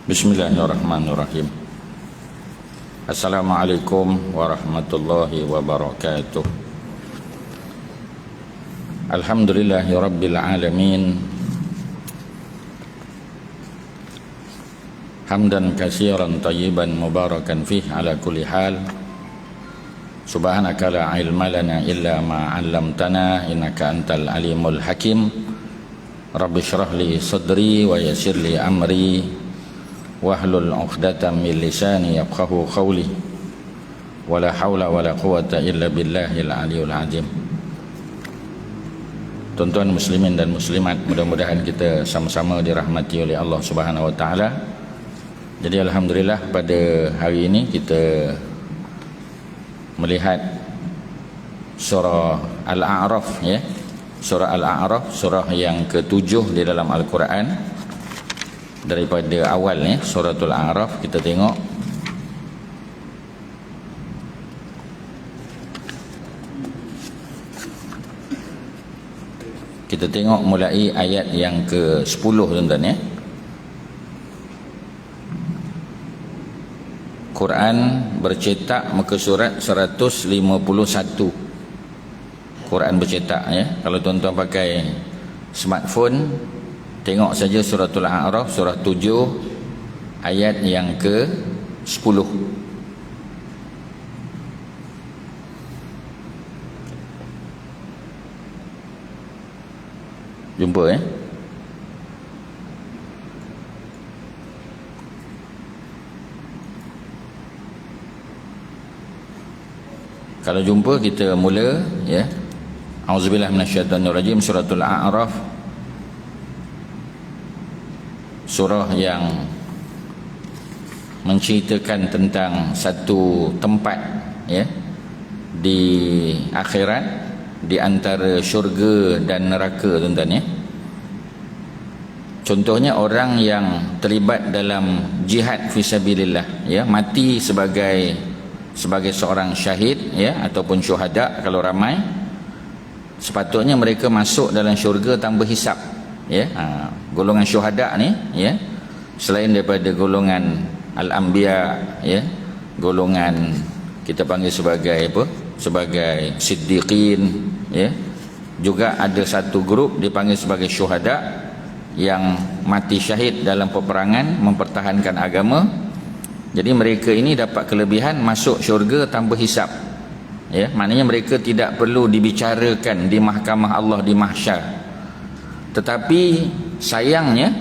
Bismillahirrahmanirrahim. Assalamualaikum warahmatullahi wabarakatuh. Alhamdulillahi rabbil alamin. Hamdan katsiran tayyiban mubarakan fih ala kulli hal. Subhanaka la ilma lana illa ma 'allamtana innaka antal alimul hakim. Rabbi shrah li sadri wa yassir li amri wahlul 'uqdatam min lisani yafqahu qawli. Wala haula wala quwata illa billahil aliyul azim. Tuan-tuan muslimin dan muslimat, mudah-mudahan kita sama-sama dirahmati oleh Allah Subhanahu wa taala. Jadi alhamdulillah pada hari ini kita melihat surah Al-A'raf, ya. Surah Al-A'raf, surah yang ke-7 di dalam Al-Quran. Daripada awalnya suratul A'raf kita tengok mulai ayat yang ke-10, tuan-tuan, ya. Quran bercetak muka surat 151. Quran bercetak, ya. Kalau tuan-tuan pakai smartphone, tengok saja suratul A'raf surah 7 ayat yang ke-10. Jumpa, ya. Kalau jumpa kita mula, ya. Auzubillahi minasyaitonirrajim. Suratul A'raf, surah yang menceritakan tentang satu tempat, ya, di akhirat, di antara syurga dan neraka, tuan-tuan, ya. Contohnya orang yang terlibat dalam jihad fisabilillah, ya, mati sebagai seorang syahid, ya, ataupun syuhada kalau ramai, sepatutnya mereka masuk dalam syurga tanpa hisap, ya. Golongan syuhada ni, ya, selain daripada golongan al-anbiya, ya, golongan kita panggil sebagai apa, sebagai siddiqin, ya, juga ada satu grup dipanggil sebagai syuhada yang mati syahid dalam peperangan mempertahankan agama. Jadi mereka ini dapat kelebihan masuk syurga tanpa hisap, ya. Maknanya mereka tidak perlu dibicarakan di mahkamah Allah di mahsyar. Tetapi sayangnya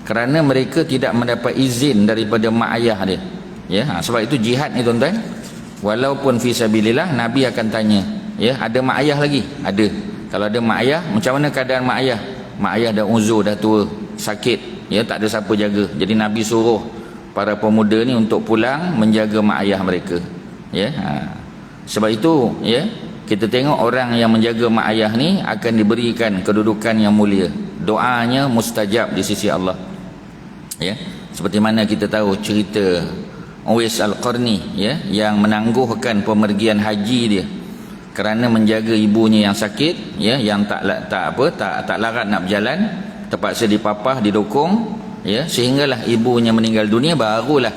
kerana mereka tidak mendapat izin daripada mak ayah dia, ya. Sebab itu jihad ni, tuan-tuan, walaupun fisabilillah, Nabi akan tanya, ya, ada mak ayah lagi? Ada. Kalau ada mak ayah, macam mana keadaan mak ayah? Mak ayah dah uzur, dah tua, sakit, ya, tak ada siapa jaga. Jadi Nabi suruh para pemuda ni untuk pulang menjaga mak ayah mereka, ya. Sebab itu, ya, kita tengok orang yang menjaga mak ayah ni akan diberikan kedudukan yang mulia, doanya mustajab di sisi Allah, ya. Seperti mana kita tahu cerita Uwais Al-Qarni, ya, yang menangguhkan pemergian haji dia kerana menjaga ibunya yang sakit, ya, yang tak larat nak berjalan, terpaksa dipapah, didukung, ya, sehinggalah ibunya meninggal dunia, barulah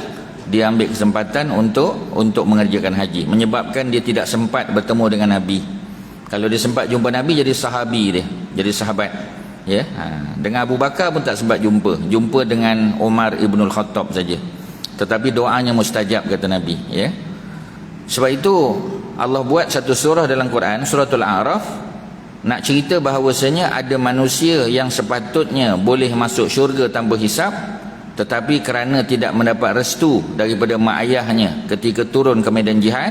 dia ambil kesempatan untuk mengerjakan haji, menyebabkan dia tidak sempat bertemu dengan Nabi. Kalau dia sempat jumpa Nabi, jadi sahabi dia, jadi sahabat, ya. Dengan Abu Bakar pun tak sempat jumpa dengan Umar Ibnul Khattab saja, tetapi doanya mustajab, kata Nabi, ya. Sebab itu Allah buat satu surah dalam Quran, suratul A'raf, nak cerita bahawasanya ada manusia yang sepatutnya boleh masuk syurga tanpa hisap, tetapi kerana tidak mendapat restu daripada mak ayahnya ketika turun ke medan jihad,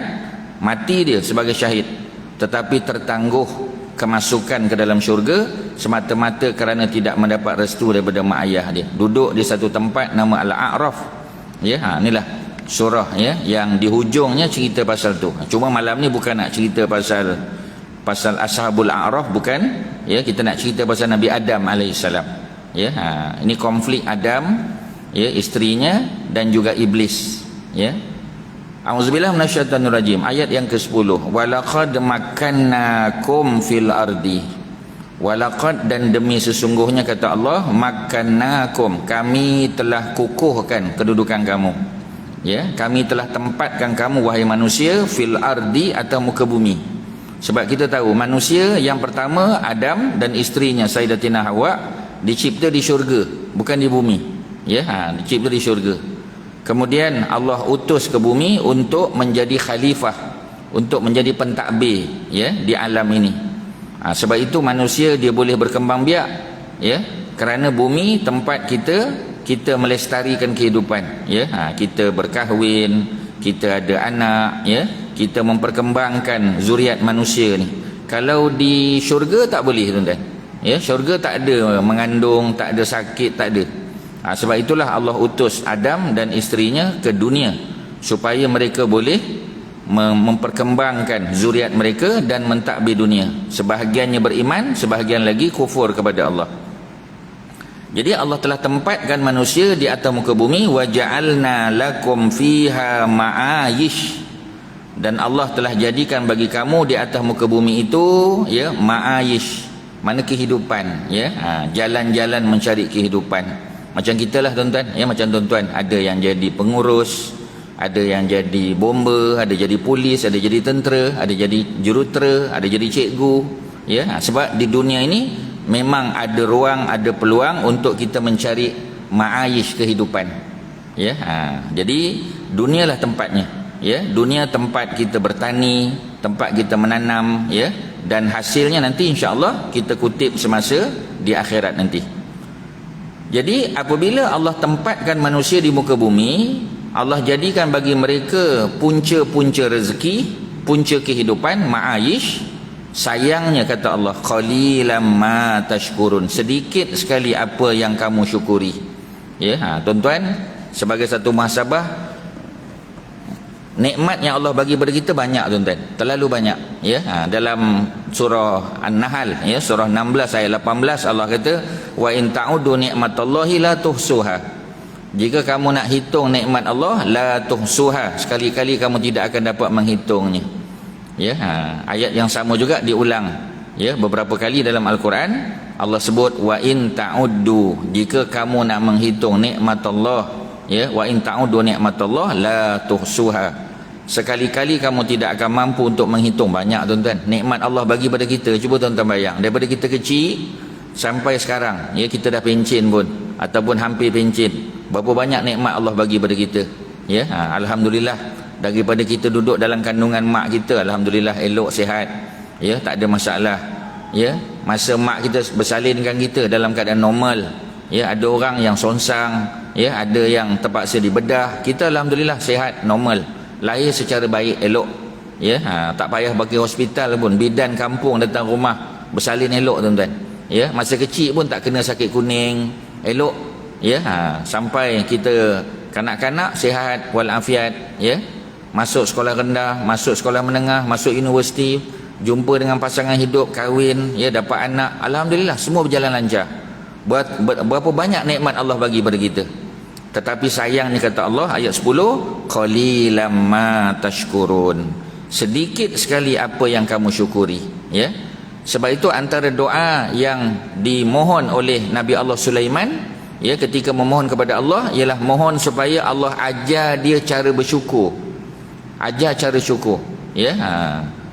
mati dia sebagai syahid, tetapi tertangguh kemasukan ke dalam syurga semata-mata kerana tidak mendapat restu daripada mak ayah dia. Duduk di satu tempat nama Al-A'raf, ya. Inilah surah, ya, yang di hujungnya cerita pasal tu. Cuma malam ni bukan nak cerita pasal Ashabul A'raf, bukan, ya. Kita nak cerita pasal Nabi Adam alaihissalam, ya. Ini konflik Adam, ya, isterinya dan juga iblis, ya. Auzubillahi minasyaitonirrajim. Ayat yang ke-10. Walaqad makkannakum fil ardi Walaqad, dan demi sesungguhnya kata Allah, makannakum, kami telah kukuhkan kedudukan kamu, ya, kami telah tempatkan kamu wahai manusia fil ardi, atau muka bumi. Sebab kita tahu manusia yang pertama Adam dan isterinya Sayyidatina Hawa dicipta di syurga, bukan di bumi, ya, dicipta di syurga. Kemudian Allah utus ke bumi untuk menjadi khalifah, untuk menjadi pentadbir, ya, di alam ini. Sebab itu manusia dia boleh berkembang biak, ya, kerana bumi tempat kita melestarikan kehidupan, ya. Kita berkahwin, kita ada anak, ya, kita memperkembangkan zuriat manusia ni. Kalau di syurga tak boleh, tuan-tuan, ya, syurga tak ada mengandung, tak ada sakit, tak ada. Sebab itulah Allah utus Adam dan isterinya ke dunia supaya mereka boleh memperkembangkan zuriat mereka dan mentadbir dunia. Sebahagiannya beriman, sebahagian lagi kufur kepada Allah. Jadi Allah telah tempatkan manusia di atas muka bumi. Wa ja'alna lakum fiha ma'ayish, dan Allah telah jadikan bagi kamu di atas muka bumi itu, ya, ma'ayish, mana kehidupan, ya, jalan-jalan mencari kehidupan. Macam kita lah, tuan-tuan, ya, macam tuan-tuan ada yang jadi pengurus, ada yang jadi bomba, ada jadi polis, ada jadi tentera, ada jadi jurutera, ada jadi cikgu, ya. Sebab di dunia ini memang ada ruang, ada peluang untuk kita mencari ma'ayish kehidupan, ya. Jadi dunialah tempatnya, ya, dunia tempat kita bertani, tempat kita menanam, ya, dan hasilnya nanti insya-Allah kita kutip semasa di akhirat nanti. Jadi apabila Allah tempatkan manusia di muka bumi, Allah jadikan bagi mereka punca-punca rezeki, punca kehidupan, ma'ayish. Sayangnya kata Allah, qalilam ma tashkurun, sedikit sekali apa yang kamu syukuri, ya. Tuan-tuan, sebagai satu muhasabah, nikmat yang Allah bagi kepada kita banyak, tuan-tuan, terlalu banyak, ya. Dalam surah An-Nahl, ya, surah 16 ayat 18, Allah kata, wa in ta'udu ni'matallahi la tuhsuha, jika kamu nak hitung nikmat Allah, la tuhsuha, sekali-kali kamu tidak akan dapat menghitungnya, ya. Ayat yang sama juga diulang, ya, beberapa kali dalam Al-Quran. Allah sebut wa in ta'uddu, jika kamu nak menghitung nikmat Allah, ya, wa in ta'uddu nikmatallah la tuhsuha, sekali-kali kamu tidak akan mampu untuk menghitung. Banyak, tuan-tuan, nikmat Allah bagi pada kita. Cuba tuan-tuan bayang, daripada kita kecil sampai sekarang, ya, kita dah pencen pun ataupun hampir pencen, berapa banyak nikmat Allah bagi pada kita, ya. Alhamdulillah, daripada kita duduk dalam kandungan mak kita, alhamdulillah elok sihat, ya, tak ada masalah, ya. Masa mak kita bersalinkan kita dalam keadaan normal, ya, ada orang yang sonsang, ya, ada yang terpaksa dibedah, kita alhamdulillah sihat, normal, lahir secara baik, elok, ya. Tak payah pergi hospital pun, bidan kampung datang rumah bersalin elok, tuan-tuan, ya. Masa kecil pun tak kena sakit kuning, elok, ya. Sampai kita kanak-kanak sihat walafiat, ya, masuk sekolah rendah, masuk sekolah menengah, masuk universiti, jumpa dengan pasangan hidup, kahwin, ya, dapat anak, alhamdulillah semua berjalan lancar. Berapa banyak nikmat Allah bagi pada kita. Tetapi sayangnya kata Allah, ayat 10, qalilam ma tashkurun, sedikit sekali apa yang kamu syukuri, ya. Sebab itu antara doa yang dimohon oleh Nabi Allah Sulaiman, ya, ketika memohon kepada Allah, ialah mohon supaya Allah ajar dia cara bersyukur, ajar cara syukur, ya.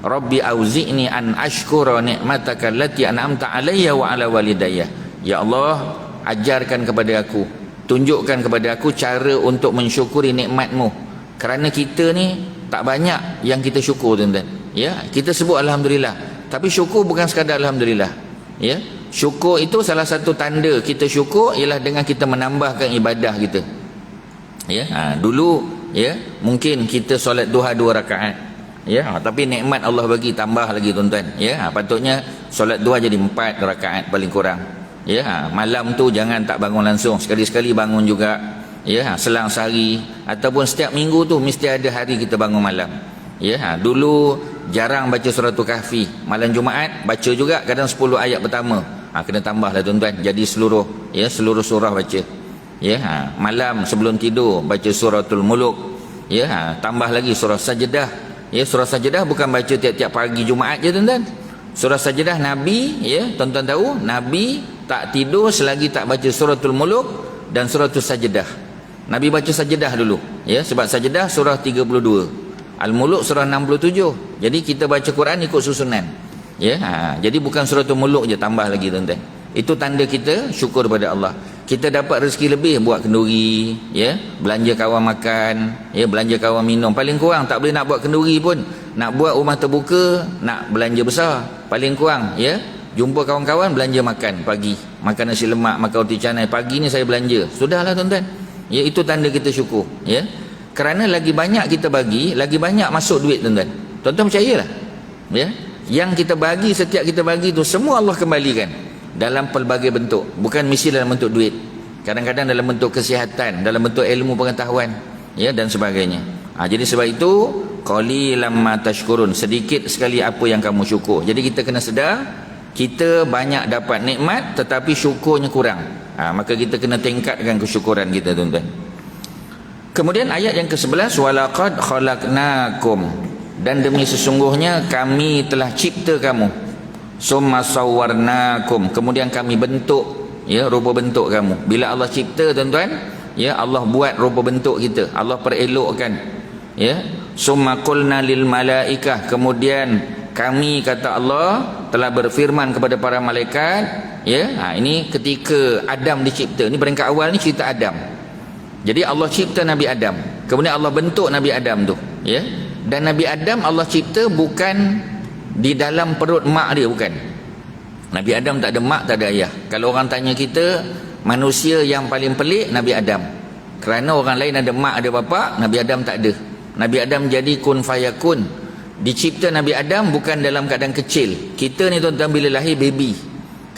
Rabbi auzi'ni an ashkura ni'mataka allati an'amta alayya wa ala walidayya, ya Allah, ajarkan kepada aku, tunjukkan kepada aku cara untuk mensyukuri nikmatmu, kerana kita ni tak banyak yang kita syukur, tuan-tuan, ya. Kita sebut alhamdulillah, tapi syukur bukan sekadar alhamdulillah, ya. Syukur itu salah satu tanda kita syukur ialah dengan kita menambahkan ibadah kita, ya. Dulu, ya, mungkin kita solat duha 2 rakaat, ya, tapi nikmat Allah bagi tambah lagi, tuan-tuan, ya. Patutnya solat duha jadi 4 rakaat paling kurang, ya. Malam tu jangan tak bangun langsung, sekali-sekali bangun juga, ya. Selang sehari ataupun setiap minggu tu mesti ada hari kita bangun malam, ya. Dulu jarang baca suratul kahfi, malam Jumaat baca juga, kadang 10 ayat pertama, kena tambahlah, tuan-tuan, jadi seluruh, ya, seluruh surah baca, ya. Malam sebelum tidur baca suratul muluk, ya. Tambah lagi surah sajdah, ya. Surah sajdah bukan baca tiap-tiap pagi Jumaat je, tuan-tuan, Surah Sajdah Nabi, ya, tuan-tuan tahu, Nabi tak tidur selagi tak baca suratul Muluk dan suratul Sajdah. Nabi baca Sajdah dulu, ya, sebab Sajdah surah 32, Al-Muluk surah 67. Jadi kita baca Quran ikut susunan. Ya, jadi bukan suratul Muluk je, tambah lagi tuan-tuan. Itu tanda kita syukur pada Allah. Kita dapat rezeki lebih, buat kenduri, ya, belanja kawan makan, ya, belanja kawan minum. Paling kurang tak boleh nak buat kenduri pun, nak buat rumah terbuka, nak belanja besar, paling kurang, ya, jumpa kawan-kawan, belanja makan pagi, makan nasi lemak, makan roti canai. Pagi ni saya belanja, sudahlah tuan-tuan. Ya, itu tanda kita syukur, ya. Kerana lagi banyak kita bagi, lagi banyak masuk duit tuan-tuan. Tuan-tuan percayalah, ya, yang kita bagi, setiap kita bagi tu semua Allah kembalikan dalam pelbagai bentuk. Bukan mesti dalam bentuk duit, kadang-kadang dalam bentuk kesihatan, dalam bentuk ilmu pengetahuan, ya, dan sebagainya. Jadi sebab itu qalilam ma tashkurun, sedikit sekali apa yang kamu syukur. Jadi kita kena sedar kita banyak dapat nikmat tetapi syukurnya kurang. Maka kita kena tingkatkan kesyukuran kita tuan-tuan. Kemudian ayat yang ke-11, walaqad khalaqnakum, dan demi sesungguhnya kami telah cipta kamu, summa sawwarnakum, kemudian kami bentuk, ya, rupa bentuk kamu. Bila Allah cipta tuan-tuan, ya, Allah buat rupa bentuk kita, Allah perelokkan, ya. Summa qulna lil malaikah, kemudian kami, kata Allah, telah berfirman kepada para malaikat, ya. Ini ketika Adam dicipta, ini peringkat awal ni cerita Adam. Jadi Allah cipta Nabi Adam, kemudian Allah bentuk Nabi Adam tu, ya. Dan Nabi Adam Allah cipta bukan di dalam perut mak dia, bukan. Nabi Adam tak ada mak, tak ada ayah. Kalau orang tanya kita, manusia yang paling pelik Nabi Adam. Kerana orang lain ada mak, ada bapa, Nabi Adam tak ada. Nabi Adam jadi kun fayakun. Dicipta Nabi Adam bukan dalam keadaan kecil. Kita ni tuan-tuan bila lahir baby,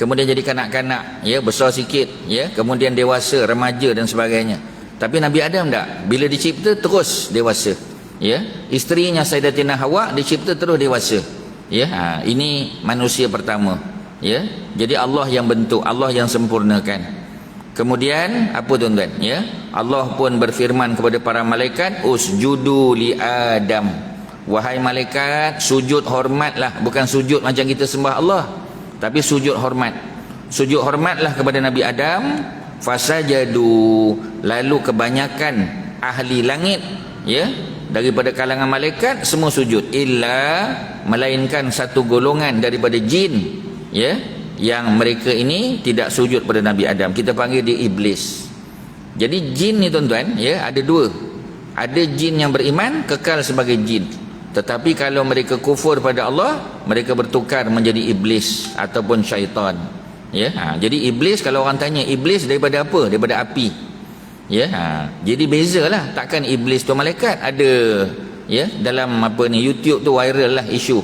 kemudian jadi kanak-kanak, ya, besar sikit, ya, kemudian dewasa, remaja dan sebagainya. Tapi Nabi Adam tak, bila dicipta terus dewasa, ya. Isterinya Sayyidatina Hawa dicipta terus dewasa, ya. Ini manusia pertama, ya. Jadi Allah yang bentuk, Allah yang sempurnakan. Kemudian apa tuan-tuan, ya, Allah pun berfirman kepada para malaikat, usjudu li Adam, wahai malaikat, sujud hormatlah. Bukan sujud macam kita sembah Allah, tapi sujud hormat. Sujud hormatlah kepada Nabi Adam. Fasajadu, lalu kebanyakan ahli langit, ya, daripada kalangan malaikat semua sujud, illa, melainkan satu golongan daripada jin, ya, yang mereka ini tidak sujud pada Nabi Adam. Kita panggil dia iblis. Jadi jin ni tuan-tuan, ya, ada dua. Ada jin yang beriman kekal sebagai jin, tetapi kalau mereka kufur pada Allah, mereka bertukar menjadi iblis ataupun syaitan, ya. Jadi iblis, kalau orang tanya iblis daripada apa? Daripada api, ya. Jadi bezalah, takkan iblis tu malaikat. Ada, ya, dalam apa ni YouTube tu viral lah isu,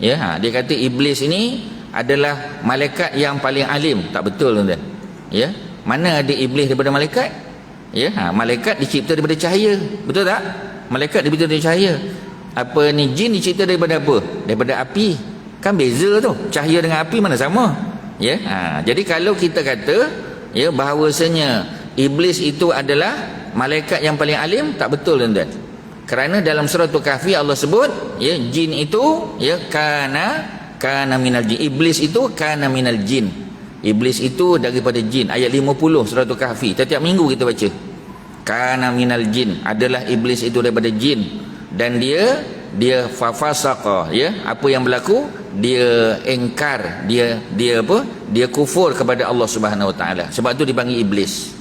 ya. Dia kata iblis ini adalah malaikat yang paling alim. Tak betul tuan-tuan, ya. Mana ada iblis daripada malaikat, ya. Malaikat dicipta daripada cahaya, betul tak? Malaikat dicipta daripada cahaya. Apa ni, jin dicipta daripada apa? Daripada api. Kan beza tu, cahaya dengan api mana sama, ya. Jadi kalau kita kata, ya, bahawasanya iblis itu adalah malaikat yang paling alim, tak betul tuan-tuan. Kerana dalam surah Al-Kahfi Allah sebut, ya, jin itu, ya, kana minal jin. Iblis itu kana minal jin. Iblis itu daripada jin. Ayat 50 surah Al-Kahfi. Setiap minggu kita baca. Kana minal jin, adalah iblis itu daripada jin. Dan dia fafasaqa, ya, apa yang berlaku, dia engkar, dia apa, dia kufur kepada Allah Subhanahu Wa Taala. Sebab tu dipanggil iblis.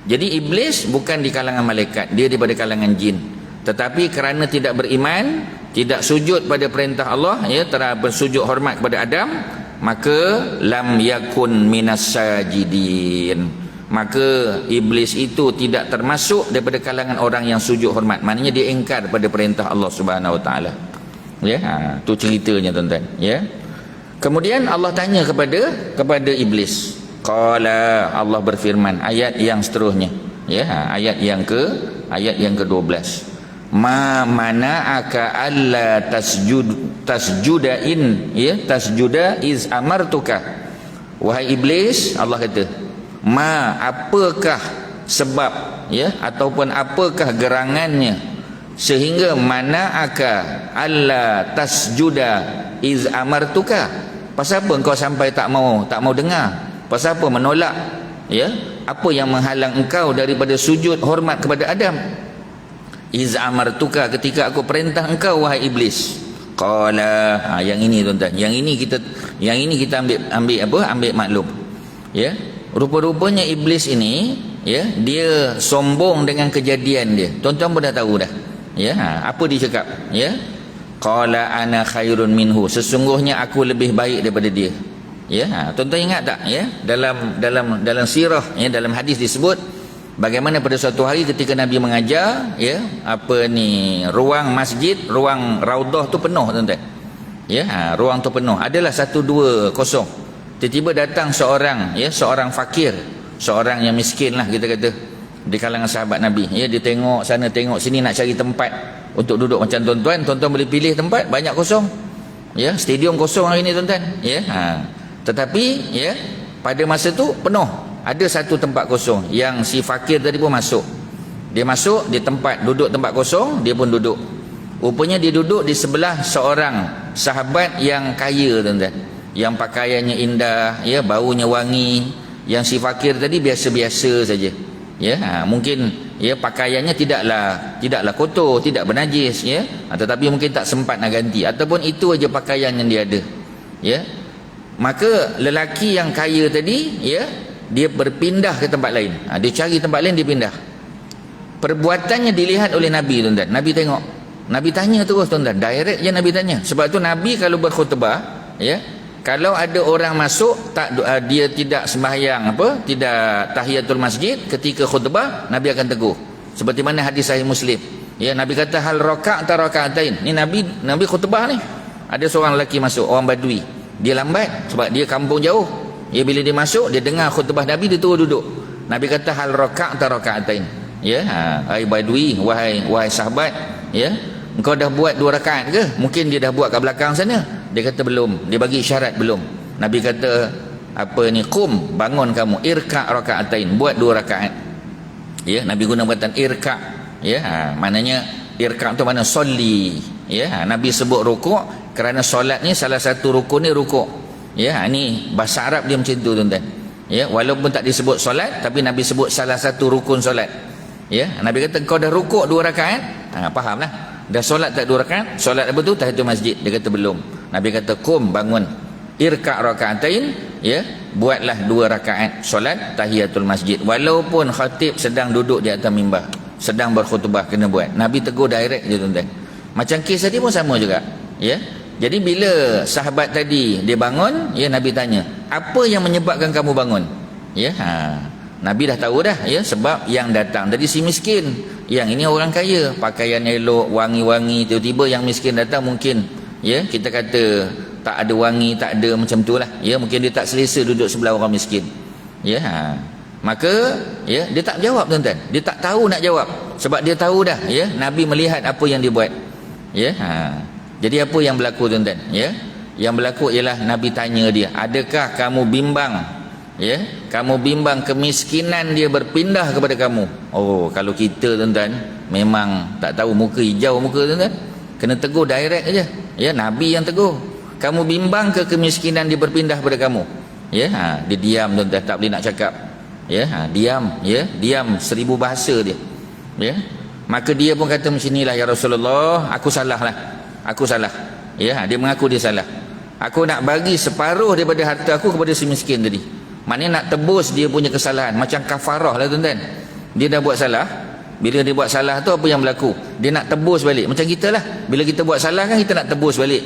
Jadi iblis bukan di kalangan malaikat, dia daripada kalangan jin. Tetapi kerana tidak beriman, tidak sujud pada perintah Allah, ya, bersujud hormat kepada Adam, maka lam yakun minas sajidin, maka iblis itu tidak termasuk daripada kalangan orang yang sujud hormat. Maknanya dia ingkar pada perintah Allah Subhanahu Wa Taala, ya. Tu ceritanya tuan-tuan, ya. Kemudian Allah tanya kepada iblis. Qala, Allah berfirman, ayat yang seterusnya, ya, ayat yang ke-12. Ma mana'aka alla tasjuda iz amartuka. Wahai iblis, Allah kata, ma, apakah sebab, ya, ataupun apakah gerangannya sehingga mana'aka alla tasjuda iz amartuka, Pasal apa engkau sampai tak mau dengar? Pasal apa menolak? Ya, apa yang menghalang engkau daripada sujud hormat kepada Adam? Iz amartuka, ketika aku perintah engkau wahai iblis. Qala, yang ini tuan-tuan, yang ini kita ambil maklum. Ya, rupa-rupanya iblis ini, ya, dia sombong dengan kejadian dia. Tuan-tuan pun dah tahu dah. Ya, apa dia cakap? Ya, qala ana khairun minhu, sesungguhnya aku lebih baik daripada dia. Ya, tuan-tuan ingat tak, ya, dalam sirah, ya, dalam hadis disebut bagaimana pada suatu hari ketika Nabi mengajar, ya, ruang masjid, ruang raudhah tu penuh tuan-tuan. Ya, ruang tu penuh. Adalah 1-2 kosong. Tiba-tiba datang seorang fakir, seorang yang miskin lah kita kata, di kalangan sahabat Nabi. Ya, dia tengok sana tengok sini nak cari tempat untuk duduk. Macam tuan-tuan boleh pilih tempat, banyak kosong. Ya, stadium kosong hari ni tuan-tuan. Ya, tetapi, ya, pada masa tu penuh. Ada satu tempat kosong yang si fakir tadi pun masuk. Dia masuk di duduk tempat kosong, dia pun duduk. Rupanya dia duduk di sebelah seorang sahabat yang kaya tuan-tuan, yang pakaiannya indah, ya, baunya wangi. Yang si fakir tadi biasa-biasa saja. Ya, mungkin, ya, pakaiannya tidaklah kotor, tidak bernajis, ya, tetapi mungkin tak sempat nak ganti, ataupun itu aja pakaian yang dia ada. Ya, maka lelaki yang kaya tadi, ya, dia berpindah ke tempat lain. Dia cari tempat lain, dia pindah. Perbuatannya dilihat oleh Nabi tuan-tuan. Nabi tengok, Nabi tanya terus tuan-tuan, direct je Nabi tanya. Sebab tu Nabi kalau berkhutbah, ya, kalau ada orang masuk dia tidak sembahyang tidak tahiyatul masjid ketika khutbah, Nabi akan tegur. Seperti mana hadis sahih Muslim. Ya, Nabi kata hal raka'ta raka'atain. Ni Nabi khutbah ni. Ada seorang lelaki masuk, orang Badui. Dia lambat sebab dia kampung jauh. Ya, bila dia masuk, dia dengar khutbah Nabi, dia terus duduk. Nabi kata hal raka'ta raka'atain. Ya, hai Badui, wahai sahabat, ya, engkau dah buat 2 rakaat ke? Mungkin dia dah buat kat belakang sana. Dia kata belum. Dia bagi isyarat belum. Nabi kata qum, bangun kamu, irka' raka'atain, buat 2 rakaat. Ya, Nabi guna perkataan irka'. Ya, maknanya irka' tu mana solli. Ya, Nabi sebut rukuk kerana solat ni salah satu rukun ni rukuk. Ya, ni bahasa Arab dia macam tu tuan-tuan. Ya, walaupun tak disebut solat, tapi Nabi sebut salah satu rukun solat. Ya, Nabi kata kau dah rukuk 2 rakaat. Fahamlah. Dah solat tak 2 rakaat? Solat apa tu? Tahiyatul masjid. Dia kata belum. Nabi kata qum, bangun, irka' raka'atain, ya, buatlah 2 rakaat solat tahiyatul masjid. Walaupun khatib sedang duduk di atas mimbar, sedang berkhutbah, kena buat. Nabi tegur direct je tuan-tuan. Macam kes tadi pun sama juga. Ya, jadi bila sahabat tadi dia bangun, ya, Nabi tanya, apa yang menyebabkan kamu bangun? Ya, Nabi dah tahu dah, ya, sebab yang datang tadi si miskin, yang ini orang kaya, pakaian elok, wangi-wangi. Tiba-tiba yang miskin datang, mungkin, ya, kita kata tak ada wangi, tak ada macam tu lah. Ya, mungkin dia tak selesa duduk sebelah orang miskin. Ya, maka, ya, dia tak jawab tuan-tuan. Dia tak tahu nak jawab sebab dia tahu dah, ya, Nabi melihat apa yang dia buat. Ya, jadi apa yang berlaku tuan-tuan? Ya, yang berlaku ialah Nabi tanya dia, adakah kamu bimbang? Ya, kamu bimbang kemiskinan dia berpindah kepada kamu? Oh, kalau kita tuan-tuan memang tak tahu, muka hijau muka tuan-tuan. Kena tegur direct aja. Ya, Nabi yang tegur. Kamu bimbang ke kemiskinan dia berpindah kepada kamu? Ya, dia diam tuan-tuan, tak boleh nak cakap. Ya, diam, ya, diam 1000 bahasa dia. Ya, maka dia pun kata macam inilah, ya Rasulullah, aku salah lah. Aku salah. Ya, dia mengaku dia salah. Aku nak bagi separuh daripada harta aku kepada si miskin tadi. Maknanya nak tebus dia punya kesalahan, macam kafarah lah tuan-tuan. Dia dah buat salah. Bila dia buat salah tu, apa yang berlaku? Dia nak tebus balik. Macam kita lah, bila kita buat salah kan, kita nak tebus balik.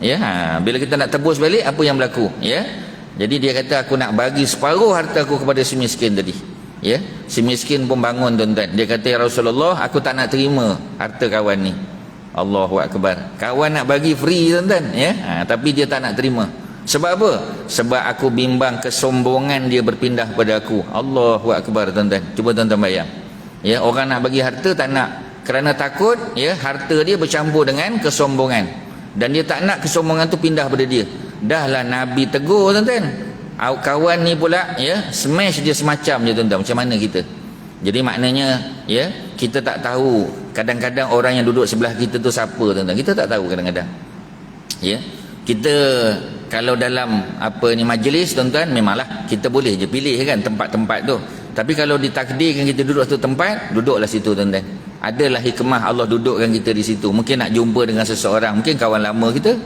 Ya, bila kita nak tebus balik, apa yang berlaku? Ya, jadi dia kata aku nak bagi separuh harta aku kepada si miskin tadi. Ya, si miskin pun bangun tuan-tuan. Dia kata, ya Rasulullah, aku tak nak terima harta kawan ni. Allahu Akbar. Kawan nak bagi free tuan-tuan, ya, tapi dia tak nak terima. Sebab apa? Sebab aku bimbang kesombongan dia berpindah pada aku. Allahu Akbar tuan-tuan. Cuba tuan-tuan bayang. Ya, orang nak bagi harta tak nak kerana takut, ya, harta dia bercampur dengan kesombongan, dan dia tak nak kesombongan tu pindah pada dia. Dahlah Nabi tegur tuan-tuan. Kawan ni pula, ya, smash dia semacam je tuan-tuan. Macam mana kita? Jadi maknanya, ya, kita tak tahu kadang-kadang orang yang duduk sebelah kita tu siapa tuan-tuan. Kita tak tahu kadang-kadang. Ya, kita kalau dalam apa ni majlis tuan-tuan, memanglah kita boleh je pilih kan tempat-tempat tu. Tapi kalau ditakdirkan kita duduk satu tempat, duduklah situ tuan-tuan. Adalah hikmah Allah dudukkan kita di situ. Mungkin nak jumpa dengan seseorang, mungkin kawan lama kita.